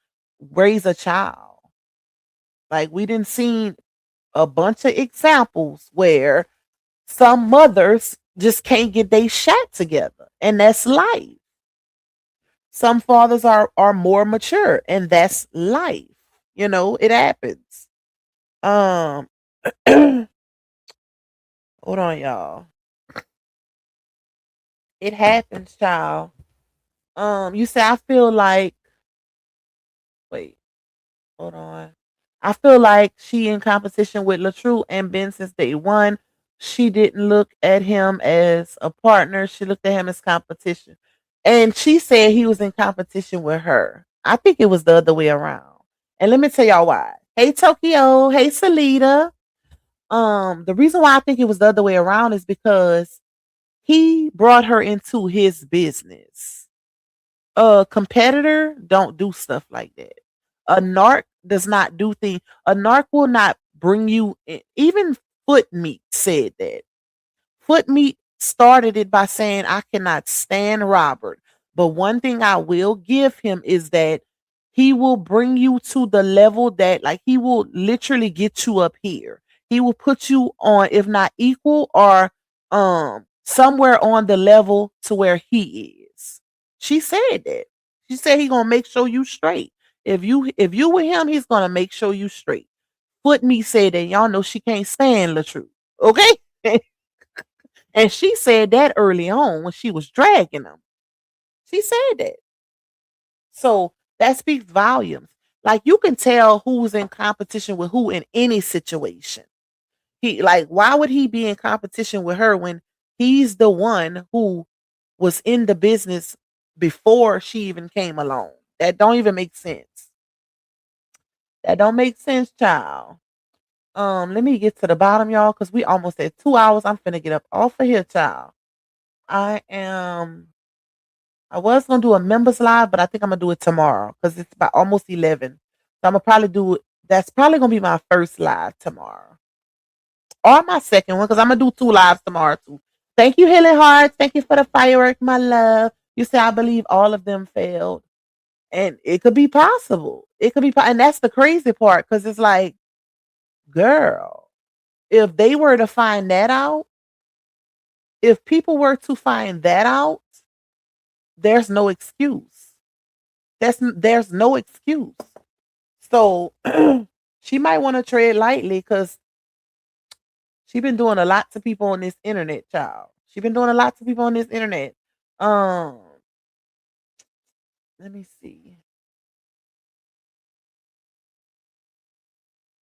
raise a child. Like, we didn't see a bunch of examples where some mothers just can't get their shit together. And that's life. Some fathers are more mature, and that's life. It happens. Um hold on, y'all. It happens, child. You say, I feel like, wait, hold on. I feel like she in competition with LaTrue and Ben since day one. She didn't look at him as a partner. She looked at him as competition. And she said he was in competition with her. I think it was the other way around. And let me tell y'all why. Hey Tokyo, hey Salita. The reason why I think it was the other way around is because he brought her into his business. A competitor don't do stuff like that. A narc does not do things. A narc will not bring you in. Even Foot Meat said that. Foot Meat started it by saying, "I cannot stand Robert, but one thing I will give him is that he will bring you to the level that, like, he will literally get you up here. He will put you on, if not equal, or somewhere on the level to where he is." She said that. She said he gonna make sure you straight. If you with him, he's gonna make sure you straight. Foot me said that y'all know she can't stand Latruth. Okay? And she said that early on when she was dragging him. She said that. So that speaks volumes. Like you can tell who's in competition with who in any situation. He like why would he be in competition with her when he's the one who was in the business before she even came along? That don't even make sense. That don't make sense, child. Let me get to the bottom, y'all, because we almost at 2 hours. I'm finna get up off of here, child. I am. I was gonna do a members live, but I think I'm gonna do it tomorrow because it's about almost 11. So I'm gonna probably do it. That's probably gonna be my first live tomorrow, or my second one, because I'm gonna do 2 lives tomorrow too. Thank you, Healing Hearts. Thank you for the firework, my love. You say I believe all of them failed, and it could be possible. It could be, and that's the crazy part because it's like, girl, if they were to find that out, if people were to find that out, there's no excuse. There's no excuse. So she might want to tread lightly because she been doing a lot to people on this internet, child. She been doing a lot to people on this internet. Um, let me see.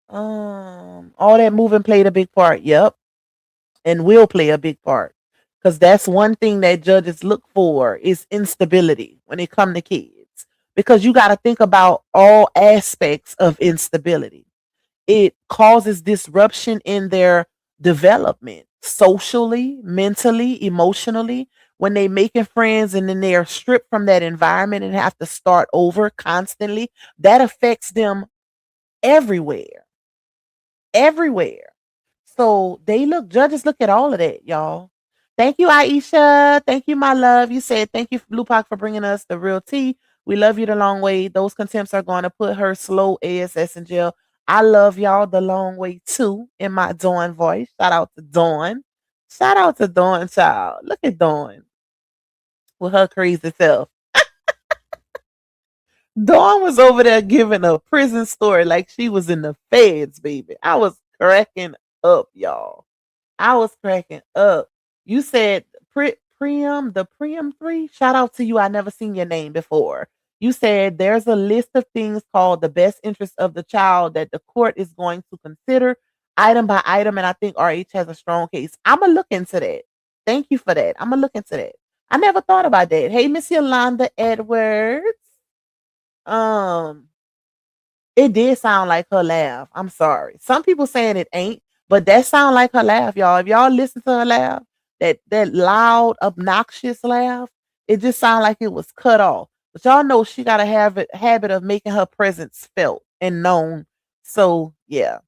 All that moving played a big part. Yep, and will play a big part because that's one thing that judges look for is instability when it come to kids. Because you got to think about all aspects of instability. It causes disruption in their development socially, mentally, emotionally. When they making friends and then they are stripped from that environment and have to start over constantly, that affects them everywhere, everywhere. So they look, judges look at all of that, y'all. Thank you, Aisha. Thank you, my love. You said thank you, Blue Pac, for bringing us the real tea. We love you the long way. Those contempts are going to put her slow ASS in jail. I love y'all the long way too in my Dawn voice. Shout out to Dawn. Shout out to Dawn, child. Look at Dawn with her crazy self. Dawn was over there giving a prison story like she was in the feds, baby. I was cracking up, y'all. I was cracking up. You said the Priam 3. Shout out to you. I never seen your name before. You said there's a list of things called the best interest of the child that the court is going to consider item by item. And I think RH has a strong case. I'm going to look into that. Thank you for that. I'm going to look into that. I never thought about that. Hey, Miss Yolanda Edwards. Um, it did sound like her laugh. I'm sorry. Some people saying it ain't, but that sound like her laugh, y'all. If y'all listen to her laugh, that loud, obnoxious laugh, it just sounded like it was cut off. But y'all know she got a habit of making her presence felt and known. So yeah,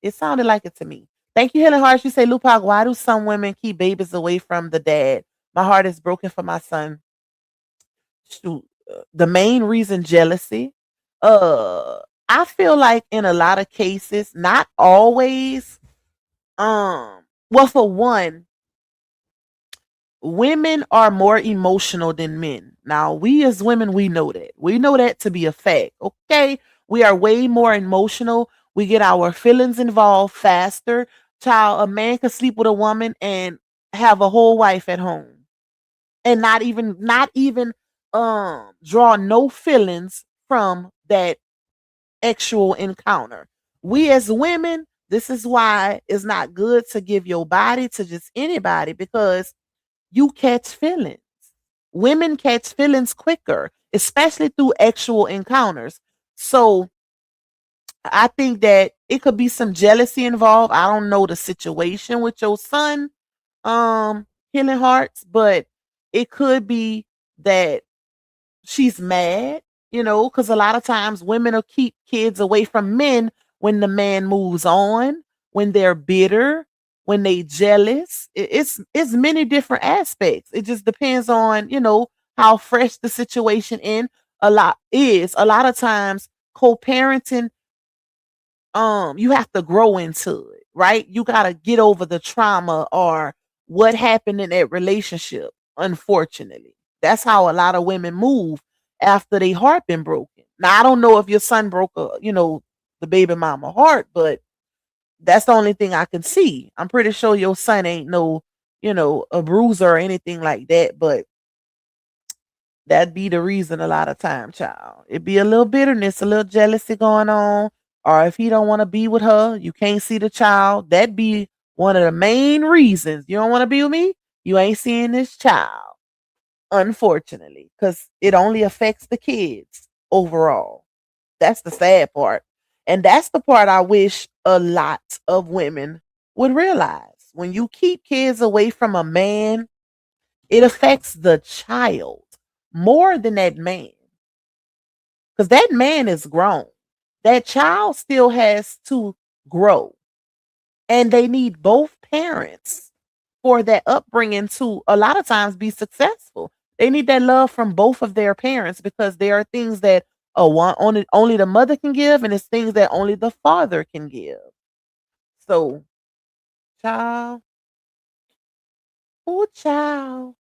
it sounded like it to me. Thank you, Helen Hart. You say, Lupac, why do some women keep babies away from the dad? My heart is broken for my son. Shoot, the main reason, jealousy. I feel like in a lot of cases, not always. Well, for one, women are more emotional than men. Now, we as women, we know that. We know that to be a fact. Okay, we are way more emotional. We get our feelings involved faster. Child, a man can sleep with a woman and have a whole wife at home and not even draw no feelings from that actual encounter. We as women, this is why it's not good to give your body to just anybody because you catch feelings. Women catch feelings quicker, especially through actual encounters. So I think that it could be some jealousy involved. I don't know the situation with your son, Healing Hearts, but it could be that she's mad, because a lot of times women will keep kids away from men when the man moves on, when they're bitter, when they jealous. It's many different aspects. It just depends on, how fresh the situation in a lot of times co-parenting, you have to grow into it, right? You got to get over the trauma or what happened in that relationship. Unfortunately, that's how a lot of women move after their heart been broken. Now I don't know if your son broke the baby mama heart, but that's the only thing I can see. I'm pretty sure your son ain't no, a bruiser or anything like that, but that'd be the reason a lot of time, child. It'd be a little bitterness, a little jealousy going on. Or if he don't want to be with her, you can't see the child. That'd be one of the main reasons. You don't want to be with me? You ain't seeing this child, unfortunately, because it only affects the kids overall. That's the sad part. And that's the part I wish a lot of women would realize. When you keep kids away from a man, it affects the child more than that man. Because that man is grown. That child still has to grow. And they need both parents for that upbringing to a lot of times be successful. They need that love from both of their parents because there are things that only the mother can give, and it's things that only the father can give. So, child, oh child,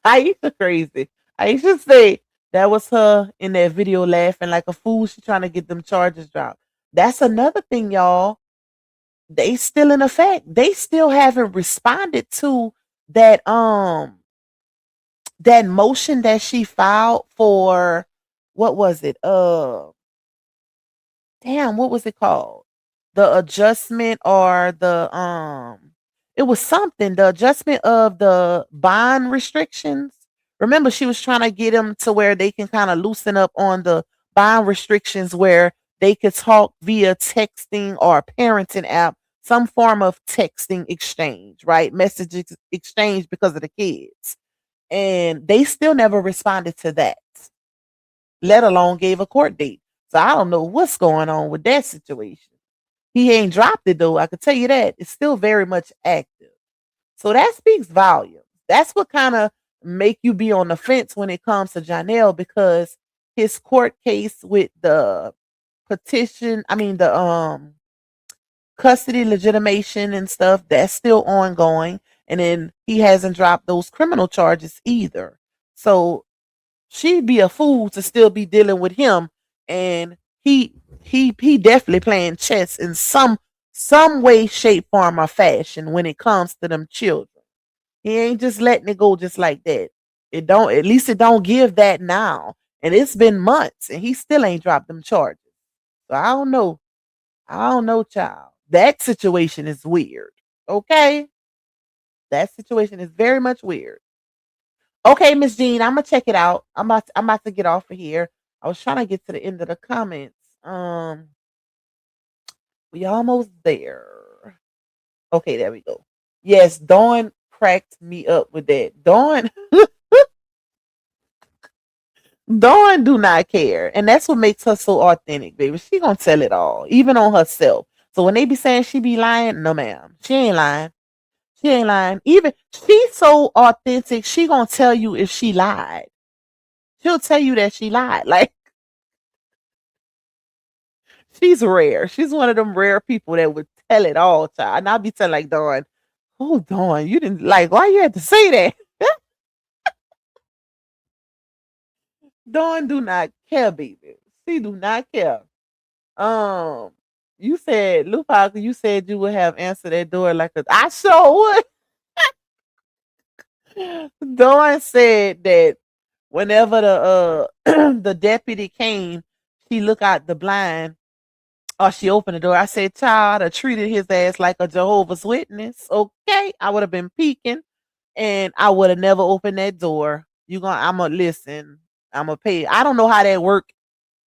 Aisha crazy. Aisha say that was her in that video laughing like a fool. She trying to get them charges dropped. That's another thing, y'all. They still in effect. They still haven't responded to that that motion that she filed for, what was it? Damn, what was it called? The adjustment or the it was something, the adjustment of the bond restrictions. Remember, she was trying to get them to where they can kind of loosen up on the bond restrictions where they could talk via texting or parenting app, some form of texting exchange, right? Exchange because of the kids. And they still never responded to that, let alone gave a court date. So I don't know what's going on with that situation. He ain't dropped it though. I can tell you that. It's still very much active. So that speaks volumes. That's what kind of make you be on the fence when it comes to Janelle, because his court case with the petition, I mean the custody legitimation and stuff, that's still ongoing. And then he hasn't dropped those criminal charges either. So she'd be a fool to still be dealing with him, and he definitely playing chess in some way, shape, form, or fashion when it comes to them children. He ain't just letting it go just like that. It don't, at least it don't give that now. And it's been months and he still ain't dropped them charges. So I don't know. I don't know, child. That situation is weird. Okay? That situation is very much weird. Okay, Miss Jean, I'm gonna check it out. I'm about to get off of here. I was trying to get to the end of the comments. We almost there. Okay, there we go. Yes, Dawn cracked me up with that. Dawn do not care, and that's what makes her so authentic, baby. She gonna tell it all, even on herself. So when they be saying she be lying, no, ma'am, she ain't lying. She ain't lying. Even she's so authentic. She gonna tell you if she lied. She'll tell you that she lied. Like, she's rare. She's one of them rare people that would tell it all, child. And I'll be telling like Dawn, oh Dawn, you didn't like why you had to say that? Dawn do not care, baby. She do not care. Um, you said, Lupac, you said you would have answered that door like a I sure would. Dawn said that whenever the the deputy came, she looked out the blind or she opened the door. I said, child, I treated his ass like a Jehovah's Witness. Okay. I would have been peeking and I would have never opened that door. I'm gonna listen. I'm gonna pay. I don't know how that work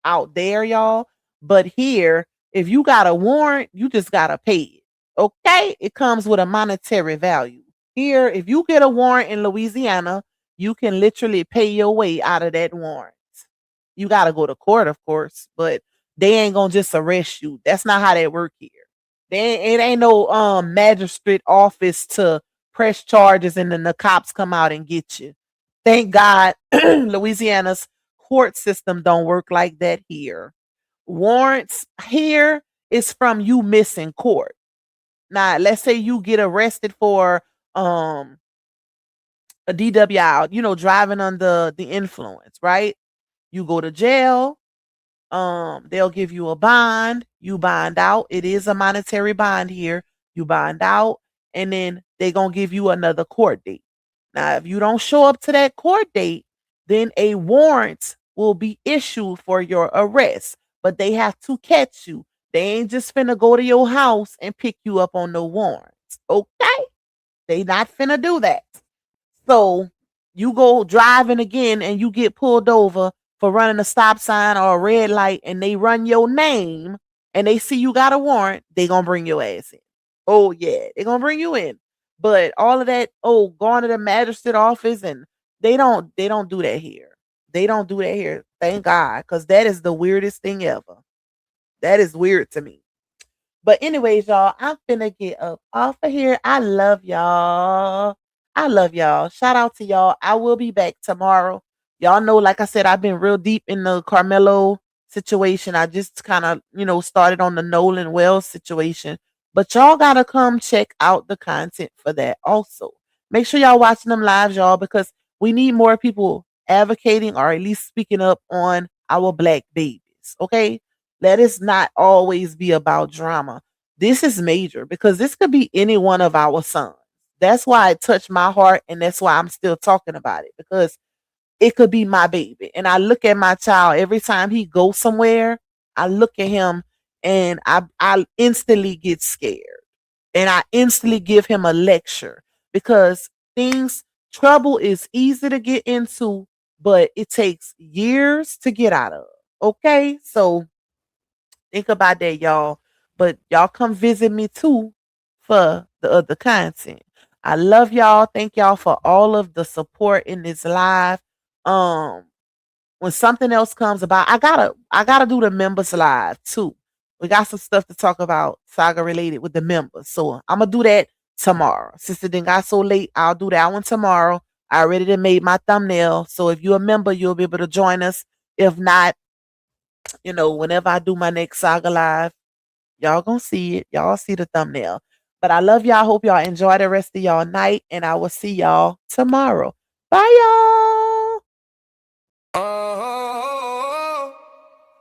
out there, y'all. But here, if you got a warrant, you just gotta pay it. Okay? It comes with a monetary value. Here, if you get a warrant in Louisiana, you can literally pay your way out of that warrant. You gotta go to court, of course, but they ain't gonna just arrest you. That's not how they work here. It ain't no magistrate office to press charges and then the cops come out and get you. Thank God Louisiana's court system don't work like that here. Warrants here is from you missing court. Now, let's say you get arrested for a DWI, driving under the influence, right? You go to jail, They'll give you a bond. You bond out. It is a monetary bond here. You bond out, and then they're gonna give you another court date. Now, if you don't show up to that court date, then a warrant will be issued for your arrest. But they have to catch you. They ain't just finna go to your house and pick you up on no warrants. Okay? They not finna do that. So you go driving again and you get pulled over for running a stop sign or a red light and they run your name and they see you got a warrant, they gonna bring your ass in. Oh yeah, they gonna bring you in. But all of that, going to the magistrate office and they don't do that here. They don't do that here. Thank God, because that is the weirdest thing ever. That is weird to me. But anyways, y'all, I'm finna get up off of here. I love y'all. I love y'all. Shout out to y'all. I will be back tomorrow. Y'all know, like I said, I've been real deep in the Carmelo situation. I just kind of, started on the Nolan Wells situation. But y'all gotta come check out the content for that also. Make sure y'all watching them lives, y'all, because we need more people advocating or at least speaking up on our black babies. Okay? Let us not always be about drama. This is major because this could be any one of our sons. That's why it touched my heart, and that's why I'm still talking about it, because it could be my baby. And I look at my child every time he goes somewhere. I look at him and I instantly get scared. And I instantly give him a lecture because trouble is easy to get into, but it takes years to get out of. Okay? So think about that, y'all. But y'all come visit me too for the other content. I love y'all. Thank y'all for all of the support in this live. When something else comes about, I gotta do the members live too. We got some stuff to talk about Saga related with the members. So I'm gonna do that tomorrow. Since it didn't got so late, I'll do that one tomorrow. I already done made my thumbnail. So if you're a member, you'll be able to join us. If not, whenever I do my next Saga live, y'all gonna see it. Y'all see the thumbnail. But I love y'all. Hope y'all enjoy the rest of y'all night. And I will see y'all tomorrow. Bye, y'all.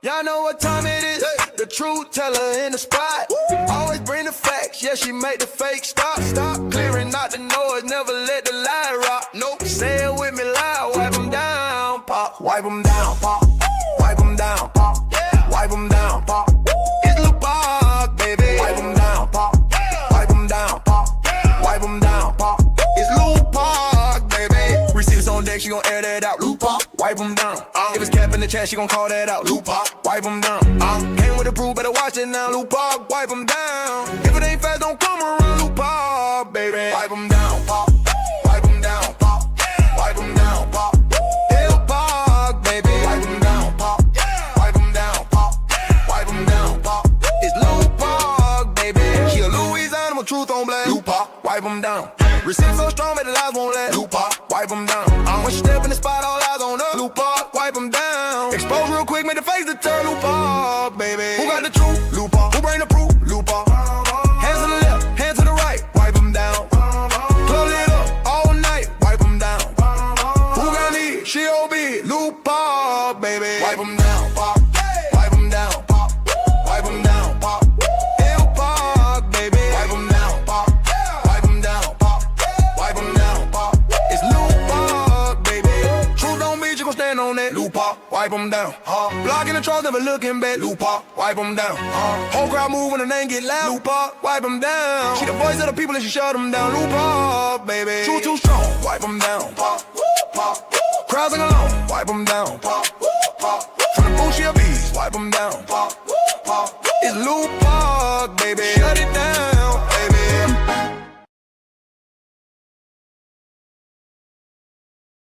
Y'all know what time it is. The truth teller in the spot. Always bring the facts. Yeah, she make the fake stop. Stop clearing out the noise. Never let the lie rock. Nope. Say it with me loud. Wipe them down, pop. Wipe them down, pop. Wipe them down, pop. Yeah. Wipe them down, pop. It's Lil Park, baby. Wipe them down, pop. Wipe them down, pop. Wipe them down, pop. It's Lil Park, baby. Receipts on deck, she gon' air that out. Lil Park, wipe them down. If it's cap in the chat, she gon' call that out. Lil Park, wipe them down. Came with the proof, better watch it now. Lil Park, wipe them down. If it ain't fast, don't come around. Lil Park, baby. Wipe them down, pop. Wipe them down, pop. Wipe them down, pop. Lil Park, baby. Wipe them down, pop. Wipe them down, pop. Wipe them down, pop. It's Lil Park, baby. She a Louisiana, my truth on black. Lil Park, wipe them down. Receipts so strong, but the lies won't let. Lil Park, wipe them down. When she step in the spot, all eyes on her. Lil Park, wipe them down. Expose real quick, make the face to turn. Lil Park, baby. Who got the truth? Lil Park. Who bring the proof? Lil Park. Hands to the left, hands to the right, wipe them down. Club lit up all night, wipe them down. Who got need? She OB. Lil Park, baby. Wipe them down, pop. Wipe them down, pop. Wipe them down, pop. Lil Park, baby. Wipe them down, pop. Wipe them down, pop. Wipe them down, pop. It's Lil Park, baby. Truth don't beat, you gon' stand on that. Lil Park, wipe them down. Blocking the trunk, never looking back. Lil Park, wipe them down. Whole crowd move when the name get loud. Lil Park, wipe them down. She the voice of the people and she shut them down. Lil Park, baby. Truth too strong, wipe them down. Pop, pop. Crowds sing along, wipe them down. Pop, pop. From the booth, she a beast, wipe them down. Pop, pop. It's Lil Park, baby.